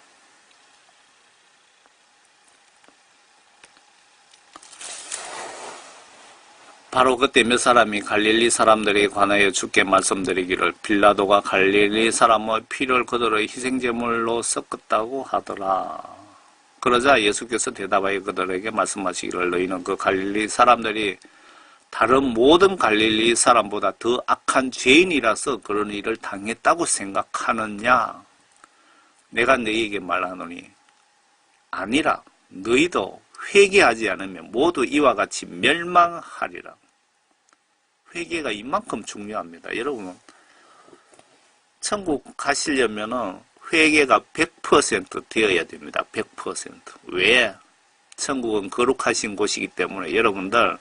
바로 그때 몇 사람이 갈릴리 사람들에 관하여 주께 말씀드리기를 빌라도가 갈릴리 사람의 피를 그들의 희생제물로 섞었다고 하더라. 그러자 예수께서 대답하여 그들에게 말씀하시기를 너희는 그 갈릴리 사람들이 다른 모든 갈릴리 사람보다 더 악한 죄인이라서 그런 일을 당했다고 생각하느냐? 내가 너희에게 말하노니 아니라 너희도 회개하지 않으면 모두 이와 같이 멸망하리라. 회개가 이만큼 중요합니다. 여러분, 천국 가시려면 회개가 100% 되어야 됩니다. 100%. 왜? 천국은 거룩하신 곳이기 때문에 여러분들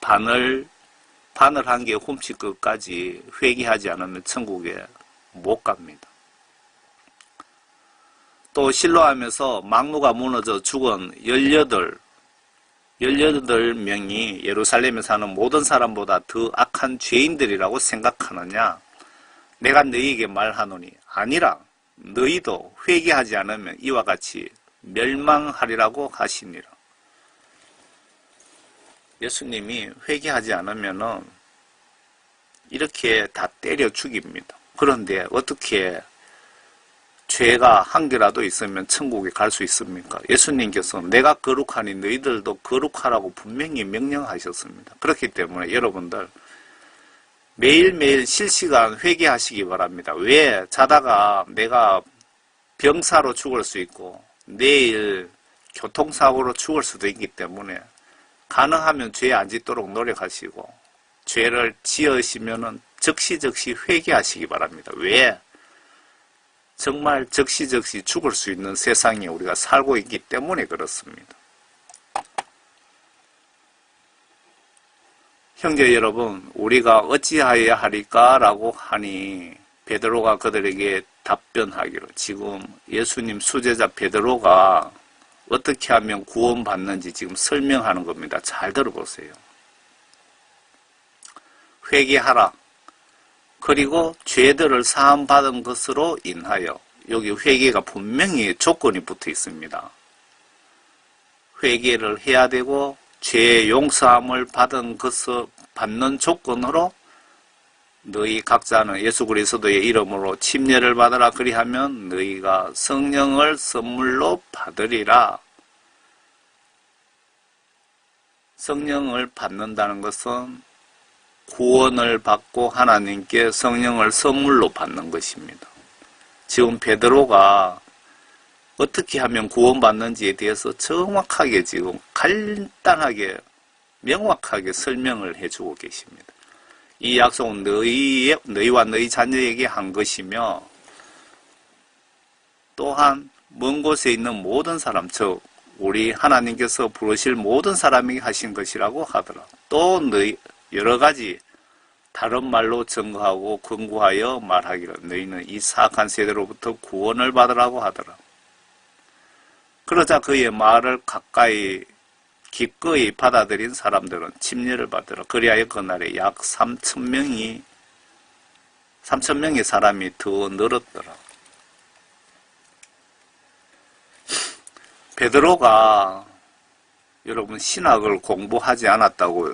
바늘 한 개 훔칠 것까지 회개하지 않으면 천국에 못 갑니다. 또 실로암에서 망루가 무너져 죽은 18명이 예루살렘에 사는 모든 사람보다 더 악한 죄인들이라고 생각하느냐? 내가 너희에게 말하노니 아니라 너희도 회개하지 않으면 이와 같이 멸망하리라고 하시니라. 예수님이 회개하지 않으면은 이렇게 다 때려 죽입니다. 그런데 어떻게 죄가 한 개라도 있으면 천국에 갈 수 있습니까? 예수님께서 내가 거룩하니 너희들도 거룩하라고 분명히 명령하셨습니다. 그렇기 때문에 여러분들 매일매일 실시간 회개하시기 바랍니다. 왜? 자다가 내가 병사로 죽을 수 있고 내일 교통사고로 죽을 수도 있기 때문에 가능하면 죄 안 짓도록 노력하시고 죄를 지으시면은 즉시 회개하시기 바랍니다. 왜? 정말 즉시 죽을 수 있는 세상에 우리가 살고 있기 때문에 그렇습니다. 형제 여러분, 우리가 어찌하여야 하리까라고 하니 베드로가 그들에게 답변하기로 지금 예수님 수제자 베드로가 어떻게 하면 구원받는지 지금 설명하는 겁니다. 잘 들어보세요. 회개하라. 그리고 죄들을 사함받은 것으로 인하여 여기 회개가 분명히 조건이 붙어 있습니다. 회개를 해야 되고 죄의 용서함을 받는 조건으로 너희 각자는 예수 그리스도의 이름으로 침례를 받으라. 그리하면 너희가 성령을 선물로 받으리라. 성령을 받는다는 것은 구원을 받고 하나님께 성령을 선물로 받는 것입니다. 지금 베드로가 어떻게 하면 구원받는지에 대해서 정확하게 지금 간단하게 명확하게 설명을 해주고 계십니다. 이 약속은 너희와 너희 자녀에게 한 것이며 또한 먼 곳에 있는 모든 사람, 즉 우리 하나님께서 부르실 모든 사람에게 하신 것이라고 하더라. 또 너희 여러 가지 다른 말로 증거하고 권고하여 말하기를 너희는 이 사악한 세대로부터 구원을 받으라고 하더라. 그러자 그의 말을 기꺼이 받아들인 사람들은 침례를 받으라. 그리하여 그날에 약 3,000명의 사람이 더 늘었더라. 베드로가 여러분 신학을 공부하지 않았다고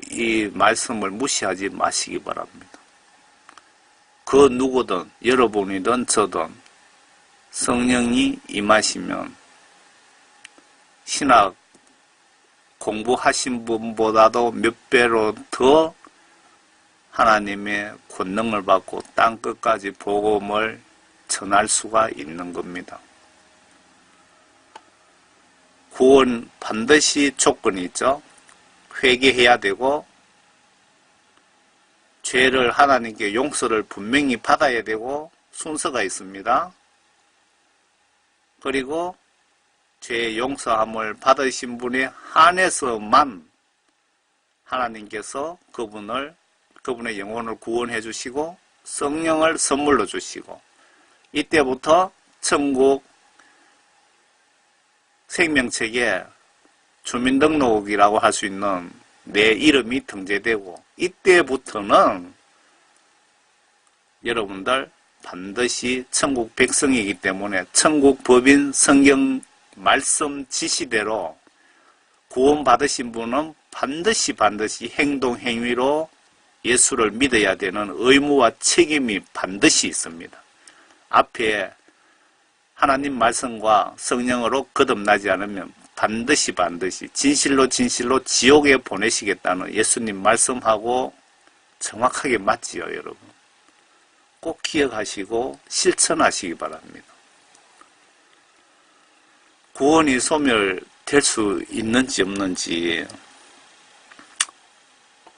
이 말씀을 무시하지 마시기 바랍니다. 그 누구든 여러분이든 저든 성령이 임하시면 신학 공부하신 분보다도 몇 배로 더 하나님의 권능을 받고 땅끝까지 복음을 전할 수가 있는 겁니다. 구원 반드시 조건이 있죠. 회개해야 되고 죄를 하나님께 용서를 분명히 받아야 되고 순서가 있습니다. 그리고 죄의 용서함을 받으신 분에 한해서만 하나님께서 그분의 영혼을 구원해 주시고 성령을 선물로 주시고 이때부터 천국 생명책에 주민등록이라고 할 수 있는 내 이름이 등재되고 이때부터는 여러분들 반드시 천국 백성이기 때문에 천국 법인 성경 말씀 지시대로 구원받으신 분은 반드시 행동 행위로 예수를 믿어야 되는 의무와 책임이 반드시 있습니다. 앞에 하나님 말씀과 성령으로 거듭나지 않으면 반드시 진실로 지옥에 보내시겠다는 예수님 말씀하고 정확하게 맞지요, 여러분. 꼭 기억하시고 실천하시기 바랍니다. 구원이 소멸될 수 있는지 없는지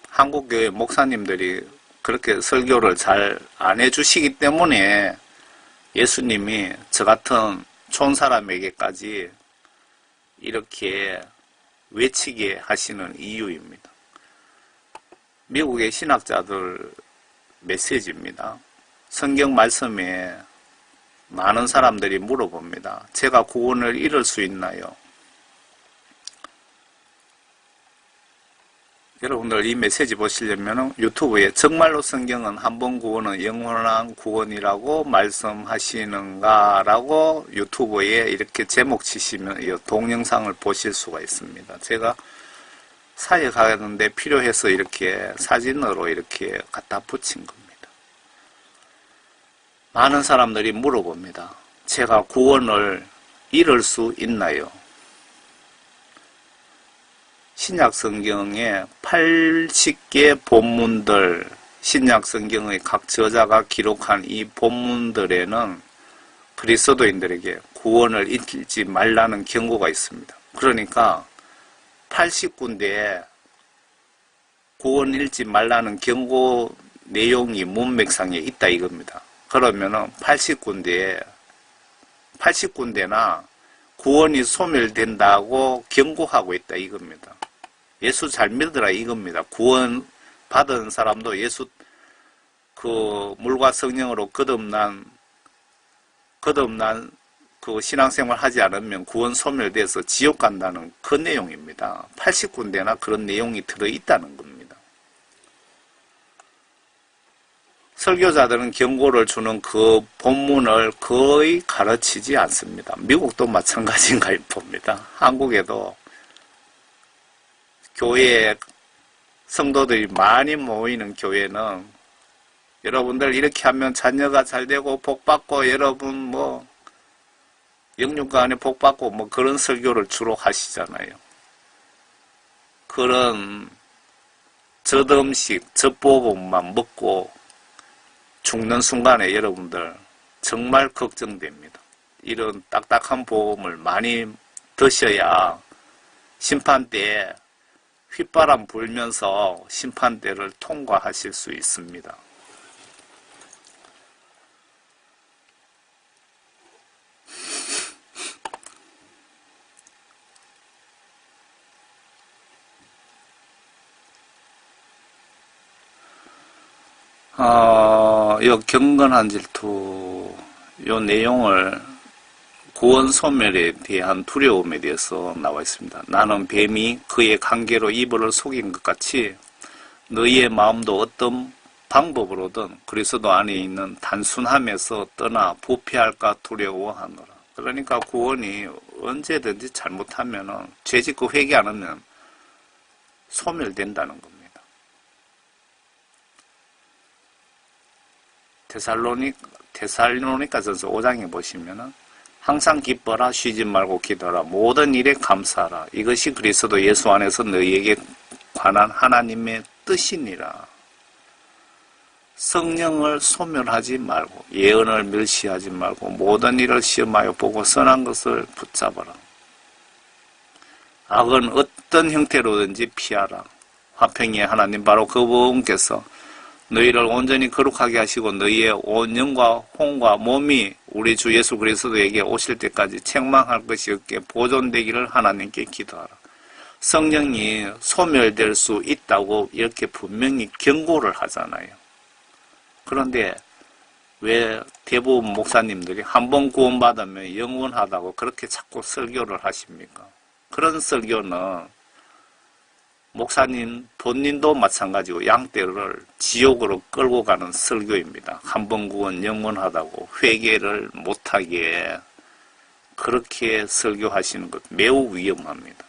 한국교회 목사님들이 그렇게 설교를 잘 안 해주시기 때문에 예수님이 저 같은 촌 사람에게까지 이렇게 외치게 하시는 이유입니다. 미국의 신학자들 메시지입니다. 성경 말씀에 많은 사람들이 물어봅니다. 제가 구원을 잃을 수 있나요? 여러분들 이 메시지 보시려면 유튜브에 정말로 성경은 한 번 구원은 영원한 구원이라고 말씀하시는가 라고 유튜브에 이렇게 제목 치시면 이 동영상을 보실 수가 있습니다. 제가 사역하는데 필요해서 이렇게 사진으로 이렇게 갖다 붙인 겁니다. 많은 사람들이 물어봅니다. 제가 구원을 잃을 수 있나요? 신약 성경의 80개 본문들, 신약 성경의 각 저자가 기록한 이 본문들에는 그리스도인들에게 구원을 잃지 말라는 경고가 있습니다. 그러니까 80군데에 구원 잃지 말라는 경고 내용이 문맥상에 있다 이겁니다. 그러면은 80군데나 구원이 소멸된다고 경고하고 있다 이겁니다. 예수 잘 믿으라 이겁니다. 구원 받은 사람도 예수 물과 성령으로 거듭난 그 신앙생활 하지 않으면 구원 소멸돼서 지옥 간다는 그 내용입니다. 80군데나 그런 내용이 들어있다는 겁니다. 설교자들은 경고를 주는 그 본문을 거의 가르치지 않습니다. 미국도 마찬가지인가 봅니다. 한국에도 교회에 성도들이 많이 모이는 교회는 여러분들 이렇게 하면 자녀가 잘 되고 복 받고 여러분 영육간에 복 받고 그런 설교를 주로 하시잖아요. 그런 젖음식 젖보금만 먹고 죽는 순간에 여러분들 정말 걱정됩니다. 이런 딱딱한 복음을 많이 드셔야 심판때에 휘바람 불면서 심판대를 통과하실 수 있습니다. 이 경건한 질투, 이 내용을 구원 소멸에 대한 두려움에 대해서 나와 있습니다. 나는 뱀이 그의 관계로 이불을 속인 것 같이 너희의 마음도 어떤 방법으로든 그리스도 안에 있는 단순함에서 떠나 부패할까 두려워하노라. 그러니까 구원이 언제든지 잘못하면 죄짓고 회개 안 하면 소멸된다는 겁니다. 데살로니가전서 5장에 보시면은 항상 기뻐라 쉬지 말고 기도하라 모든 일에 감사하라 이것이 그리스도 예수 안에서 너희에게 관한 하나님의 뜻이니라. 성령을 소멸하지 말고 예언을 멸시하지 말고 모든 일을 시험하여 보고 선한 것을 붙잡아라. 악은 어떤 형태로든지 피하라. 화평의 하나님 바로 그분께서 너희를 온전히 거룩하게 하시고 너희의 온 영과 혼과 몸이 우리 주 예수 그리스도에게 오실 때까지 책망할 것이 없게 보존되기를 하나님께 기도하라. 성령이 소멸될 수 있다고 이렇게 분명히 경고를 하잖아요. 그런데 왜 대부분 목사님들이 한 번 구원받으면 영원하다고 그렇게 자꾸 설교를 하십니까? 그런 설교는 목사님 본인도 마찬가지고 양떼를 지옥으로 끌고 가는 설교입니다. 한 번 구원 영원하다고 회개를 못하게 그렇게 설교하시는 것 매우 위험합니다.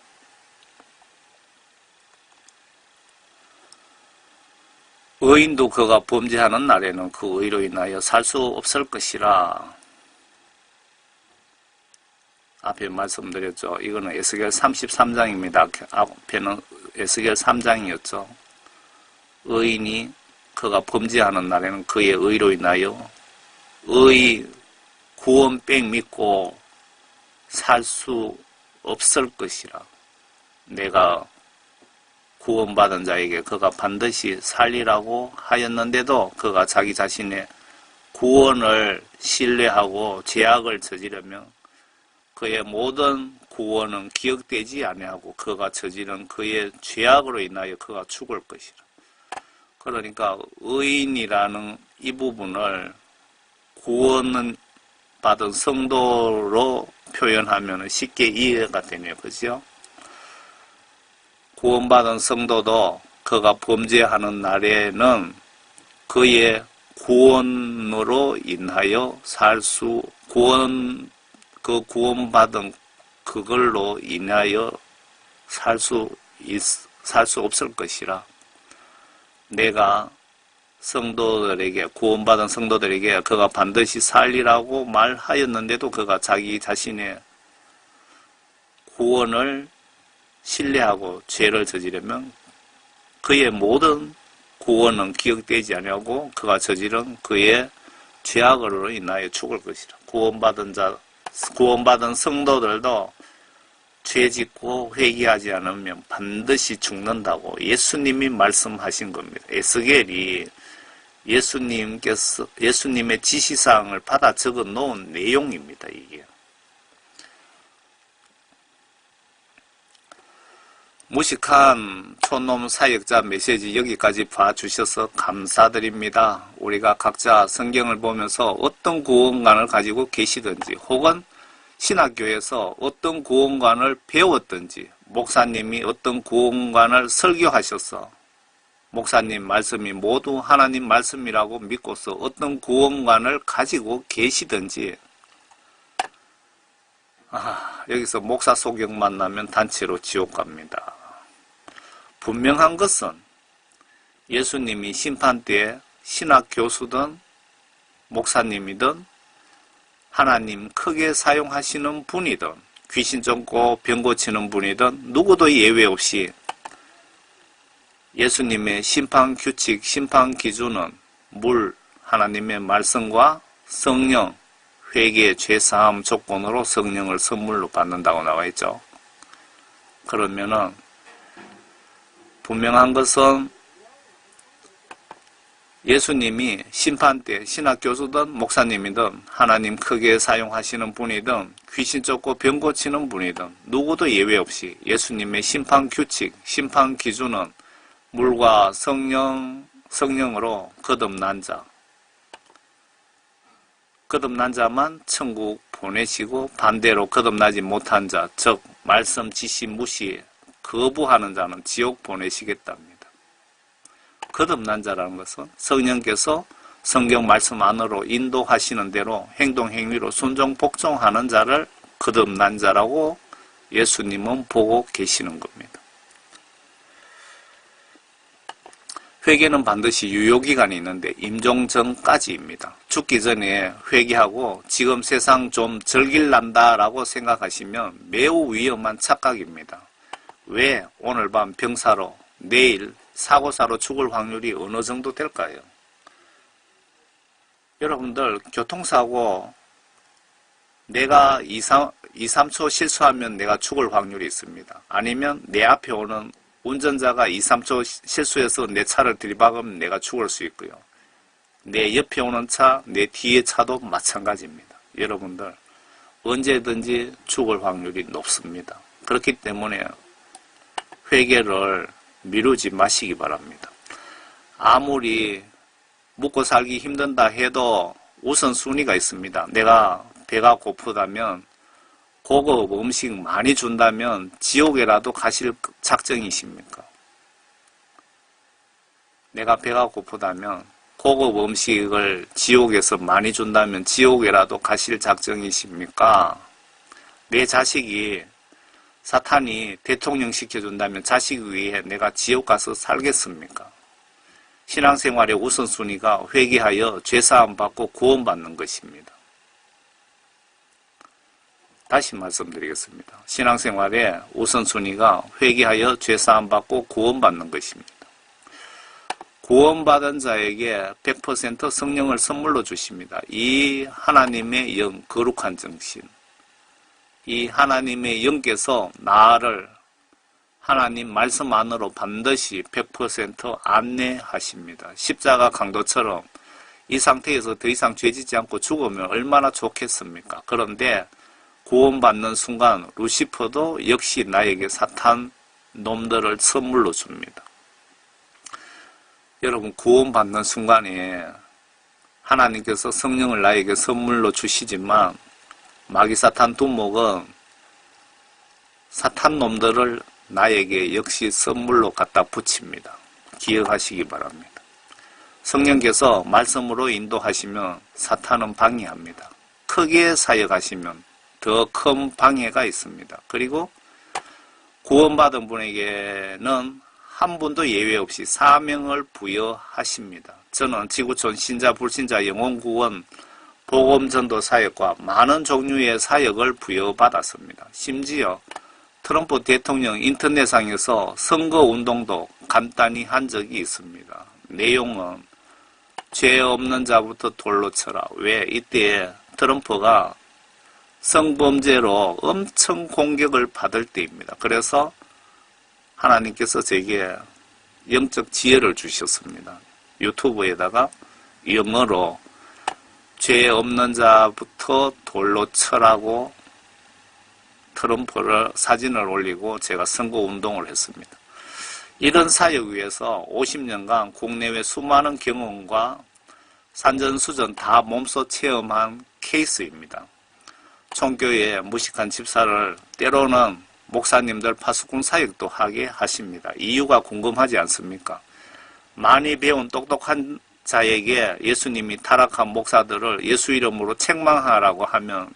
의인도 그가 범죄하는 날에는 그 의로 인하여 살 수 없을 것이라. 앞에 말씀드렸죠. 이거는 에스겔 33장입니다. 앞에는 에스겔 3장이었죠. 의인이 그가 범죄하는 날에는 그의 의로 인하여 구원 뺑 믿고 살 수 없을 것이라. 내가 구원받은 자에게 그가 반드시 살리라고 하였는데도 그가 자기 자신의 구원을 신뢰하고 죄악을 저지르며 그의 모든 구원은 기억되지 아니하고 그가 저지른 그의 죄악으로 인하여 그가 죽을 것이라. 그러니까 의인이라는 이 부분을 구원은 받은 성도로 표현하면 쉽게 이해가 되네요. 그죠? 구원받은 성도도 그가 범죄하는 날에는 그의 구원으로 인하여 구원받은 그걸로 인하여 살 수 없을 것이라. 내가 구원받은 성도들에게 그가 반드시 살리라고 말하였는데도 그가 자기 자신의 구원을 신뢰하고 죄를 저지르면 그의 모든 구원은 기억되지 아니하고 그가 저지른 그의 죄악으로 인하여 죽을 것이라. 구원받은 성도들도 죄 짓고 회개하지 않으면 반드시 죽는다고 예수님이 말씀하신 겁니다. 에스겔이 예수님의 지시사항을 받아 적어 놓은 내용입니다. 이게. 무식한 촌놈 사역자 메시지 여기까지 봐주셔서 감사드립니다. 우리가 각자 성경을 보면서 어떤 구원관을 가지고 계시든지 혹은 신학교에서 어떤 구원관을 배웠든지 목사님이 어떤 구원관을 설교하셔서 목사님 말씀이 모두 하나님 말씀이라고 믿고서 어떤 구원관을 가지고 계시든지 여기서 목사 소경 만나면 단체로 지옥 갑니다. 분명한 것은 예수님이 심판때에 신학 교수든 목사님이든 하나님 크게 사용하시는 분이든 귀신 쫓고 병 고치는 분이든 누구도 예외 없이 예수님의 심판 규칙, 심판 기준은 하나님의 말씀과 성령, 회개, 죄사함 조건으로 성령을 선물로 받는다고 나와 있죠. 그러면은 분명한 것은 예수님이 심판 때 신학교수든 목사님이든 하나님 크게 사용하시는 분이든 귀신 쫓고 병 고치는 분이든 누구도 예외 없이 예수님의 심판 규칙, 심판 기준은 물과 성령으로 거듭난 자만 천국 보내시고 반대로 거듭나지 못한 자, 즉 말씀 지시 무시 거부하는 자는 지옥 보내시겠답니다. 거듭난 자라는 것은 성령께서 성경 말씀 안으로 인도하시는 대로 행동 행위로 순종 복종하는 자를 거듭난 자라고 예수님은 보고 계시는 겁니다. 회개는 반드시 유효기간이 있는데 임종 전까지입니다. 죽기 전에 회개하고 지금 세상 좀 즐길란다라고 생각하시면 매우 위험한 착각입니다. 왜 오늘 밤 병사로 내일 사고사로 죽을 확률이 어느 정도 될까요? 여러분들 교통사고 내가 2, 3초 실수하면 내가 죽을 확률이 있습니다. 아니면 내 앞에 오는 운전자가 2, 3초 실수해서 내 차를 들이박으면 내가 죽을 수 있고요. 내 옆에 오는 차, 내 뒤에 차도 마찬가지입니다. 여러분들 언제든지 죽을 확률이 높습니다. 그렇기 때문에 회개를 미루지 마시기 바랍니다. 아무리 먹고 살기 힘든다 해도 우선순위가 있습니다. 내가 배가 고프다면 고급 음식 많이 준다면 지옥에라도 가실 작정이십니까? 내가 배가 고프다면 고급 음식을 지옥에서 많이 준다면 지옥에라도 가실 작정이십니까? 내 자식이 사탄이 대통령 시켜준다면 자식 위에 내가 지옥 가서 살겠습니까? 신앙생활의 우선순위가 회개하여 죄사함 받고 구원받는 것입니다. 다시 말씀드리겠습니다. 신앙생활의 우선순위가 회개하여 죄사함 받고 구원받는 것입니다. 구원받은 자에게 100% 성령을 선물로 주십니다. 이 하나님의 영, 거룩한 정신, 이 하나님의 영께서 나를 하나님 말씀 안으로 반드시 100% 안내하십니다. 십자가 강도처럼 이 상태에서 더 이상 죄짓지 않고 죽으면 얼마나 좋겠습니까? 그런데 구원받는 순간 루시퍼도 역시 나에게 사탄 놈들을 선물로 줍니다. 여러분 구원받는 순간에 하나님께서 성령을 나에게 선물로 주시지만 마귀 사탄 두목은 사탄 놈들을 나에게 역시 선물로 갖다 붙입니다. 기억하시기 바랍니다. 성령께서 말씀으로 인도하시면 사탄은 방해합니다. 크게 사역하시면 더 큰 방해가 있습니다. 그리고 구원받은 분에게는 한 분도 예외 없이 사명을 부여하십니다. 저는 지구촌 신자 불신자 영혼구원 복음전도 사역과 많은 종류의 사역을 부여받았습니다. 심지어 트럼프 대통령 인터넷상에서 선거운동도 간단히 한 적이 있습니다. 내용은 죄 없는 자부터 돌로 쳐라. 왜? 이때 트럼프가 성범죄로 엄청 공격을 받을 때입니다. 그래서 하나님께서 제게 영적 지혜를 주셨습니다. 유튜브에다가 영어로 죄 없는 자부터 돌로 쳐라고 트럼프를 사진을 올리고 제가 선거운동을 했습니다. 이런 사역 위해서 50년간 국내외 수많은 경험과 산전수전 다 몸소 체험한 케이스입니다. 총교에 무식한 집사를 때로는 목사님들 파수꾼 사역도 하게 하십니다. 이유가 궁금하지 않습니까? 많이 배운 똑똑한 자에게 예수님이 타락한 목사들을 예수 이름으로 책망하라고 하면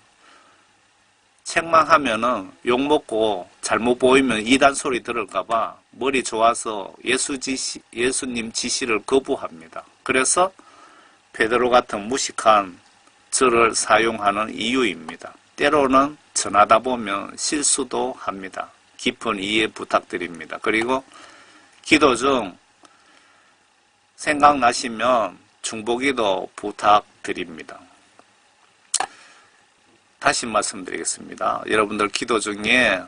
책망하면은 욕먹고 잘못 보이면 이단 소리 들을까봐 머리 좋아서 예수님 지시를 거부합니다. 그래서 베드로 같은 무식한 저를 사용하는 이유입니다. 때로는 전하다 보면 실수도 합니다. 깊은 이해 부탁드립니다. 그리고 기도 중 생각나시면 중보기도 부탁드립니다. 다시 말씀드리겠습니다. 여러분들 기도 중에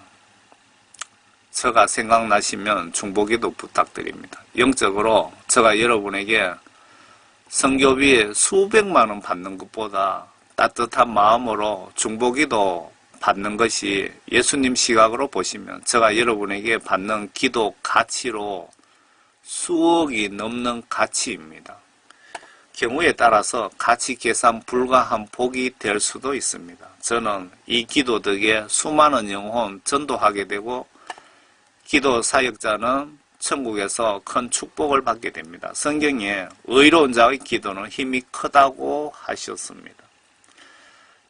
제가 생각나시면 중보기도 부탁드립니다. 영적으로 제가 여러분에게 선교비 수백만 원 받는 것보다 따뜻한 마음으로 중보기도 받는 것이 예수님 시각으로 보시면 제가 여러분에게 받는 기도 가치로 수억이 넘는 가치입니다. 경우에 따라서 가치 계산 불가한 복이 될 수도 있습니다. 저는 이 기도 덕에 수많은 영혼 전도하게 되고 기도 사역자는 천국에서 큰 축복을 받게 됩니다. 성경에 의로운 자의 기도는 힘이 크다고 하셨습니다.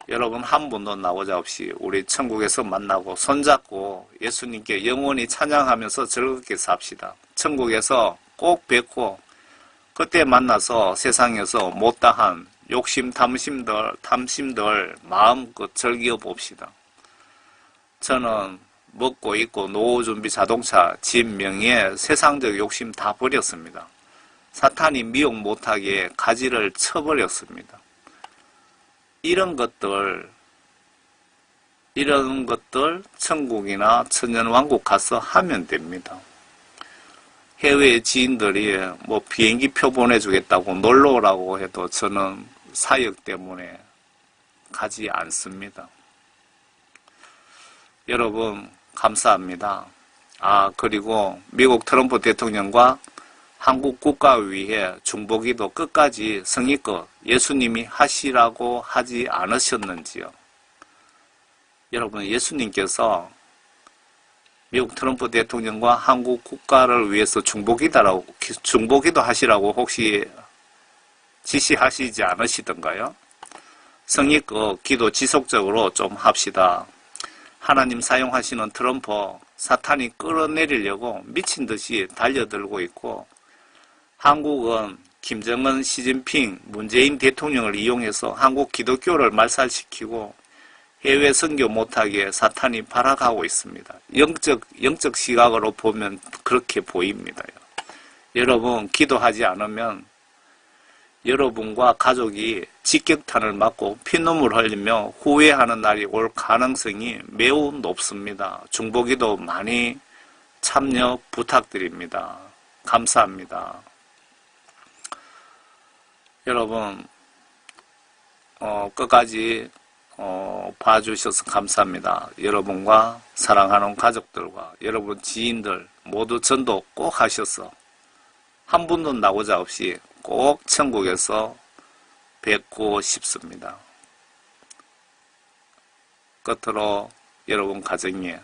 여러분 한 분도 나오자 없이 우리 천국에서 만나고 손잡고 예수님께 영원히 찬양하면서 즐겁게 삽시다. 천국에서 꼭 뵙고 그때 만나서 세상에서 못다한 욕심 탐심들 마음껏 즐겨봅시다. 저는 먹고 입고 노후 준비 자동차 집 명예 세상적 욕심 다 버렸습니다. 사탄이 미혹 못하게 가지를 쳐버렸습니다. 이런 것들 천국이나 천년왕국 가서 하면 됩니다. 해외 지인들이 뭐 비행기 표 보내주겠다고 놀러 오라고 해도 저는 사역 때문에 가지 않습니다. 여러분 감사합니다. 그리고 미국 트럼프 대통령과 한국 국가위에 중보기도 끝까지 성의껏 예수님이 하시라고 하지 않으셨는지요? 여러분 예수님께서 미국 트럼프 대통령과 한국 국가를 위해서 중보기도 하시라고 혹시 지시하시지 않으시던가요? 성의껏 기도 지속적으로 좀 합시다. 하나님 사용하시는 트럼프 사탄이 끌어내리려고 미친 듯이 달려들고 있고 한국은 김정은, 시진핑, 문재인 대통령을 이용해서 한국 기독교를 말살시키고 해외 선교 못하게 사탄이 발악하고 있습니다. 영적 시각으로 보면 그렇게 보입니다. 여러분 기도하지 않으면 여러분과 가족이 직격탄을 맞고 피눈물 흘리며 후회하는 날이 올 가능성이 매우 높습니다. 중보기도 많이 참여 부탁드립니다. 감사합니다. 여러분 끝까지 봐주셔서 감사합니다. 여러분과 사랑하는 가족들과 여러분 지인들 모두 전도 꼭 하셔서 한 분도 나오자 없이 꼭 천국에서 뵙고 싶습니다. 끝으로 여러분 가정에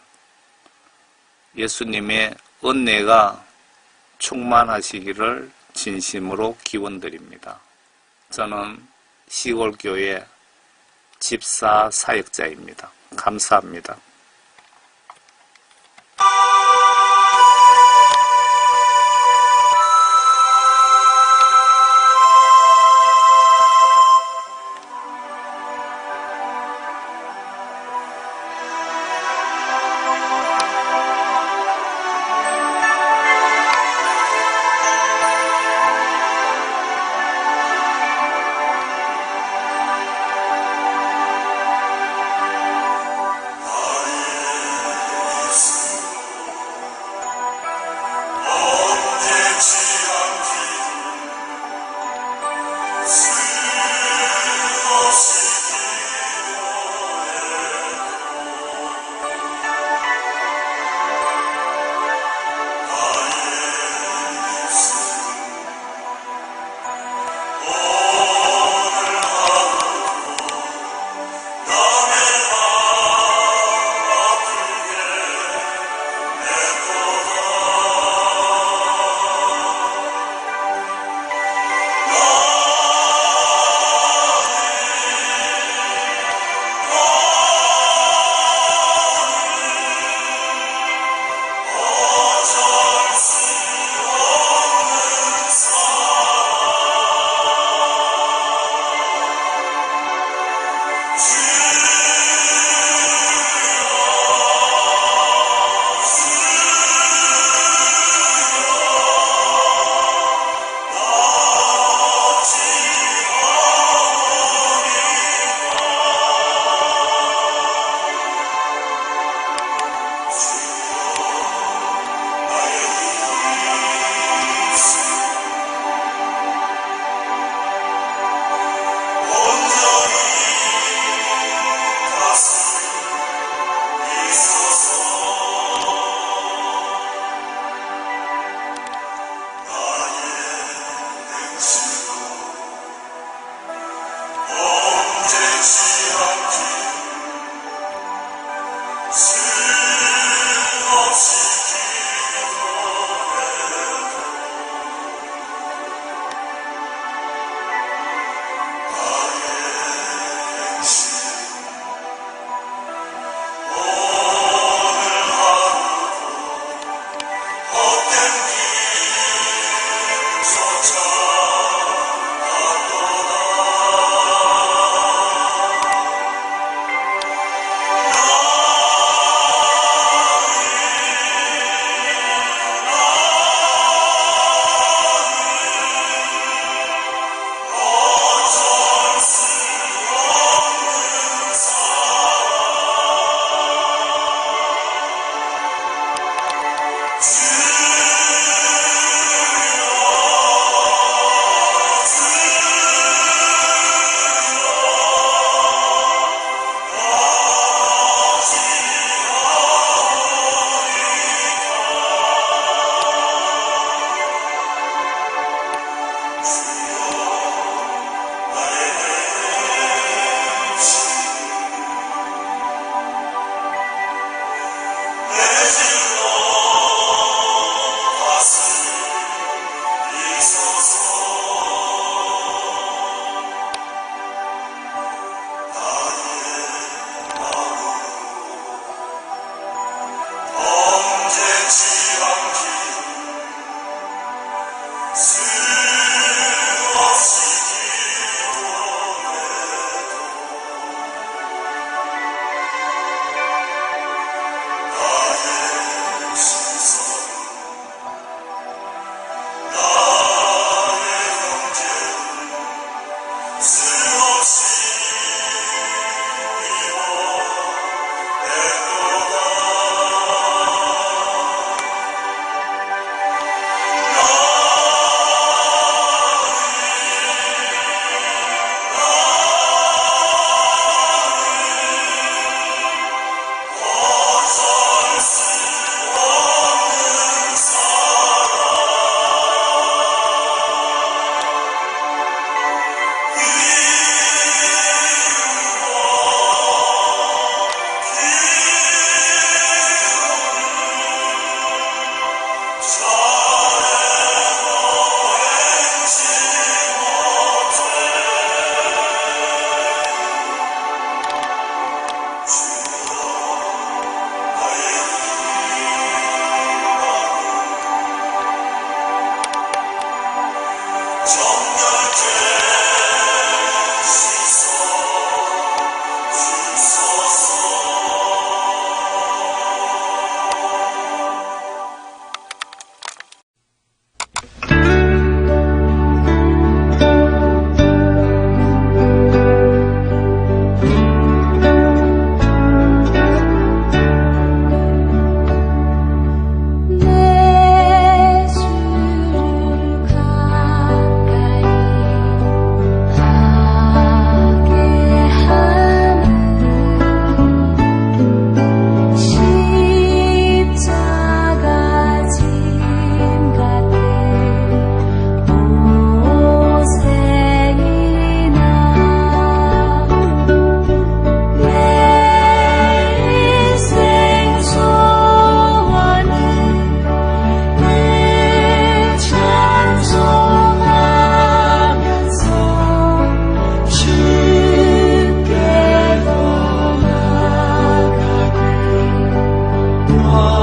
예수님의 은혜가 충만하시기를 진심으로 기원드립니다. 저는 시골교회 집사 사역자입니다. 감사합니다.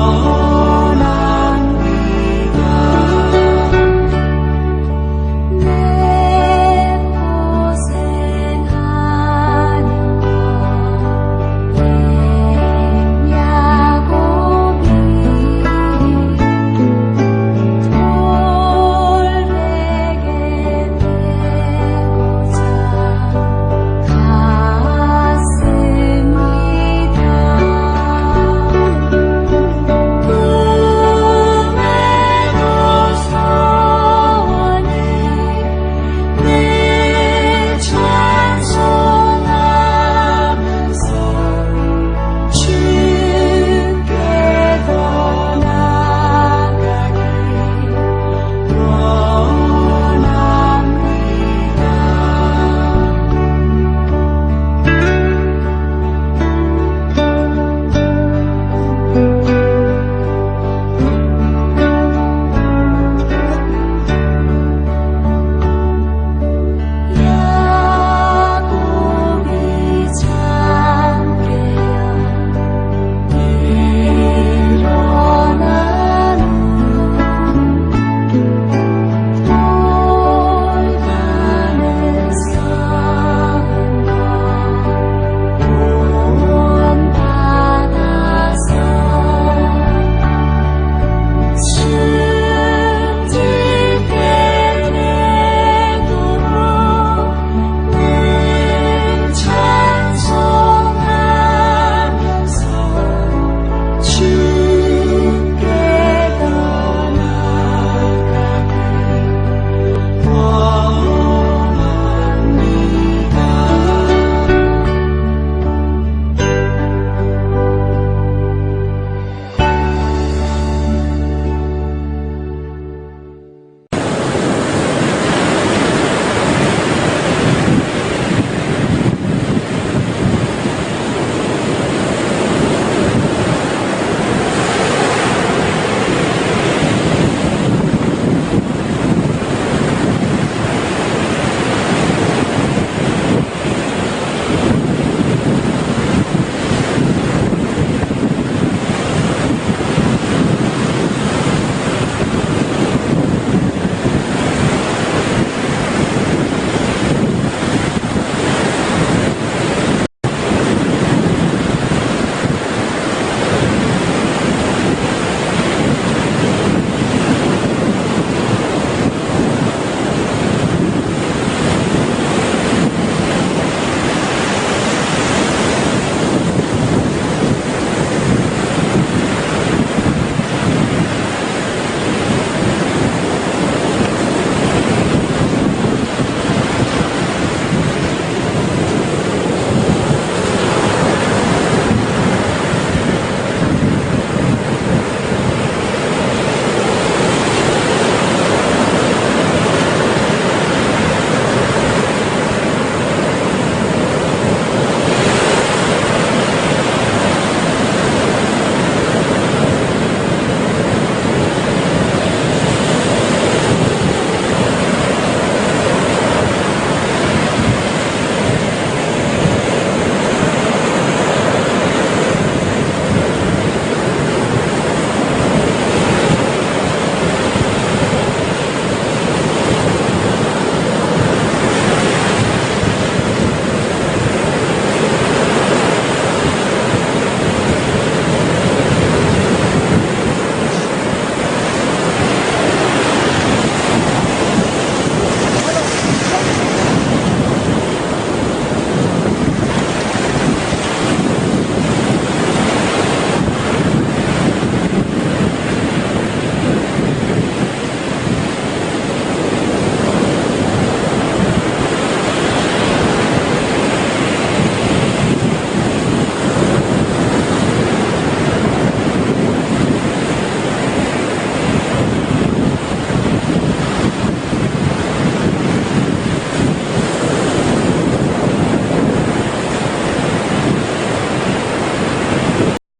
오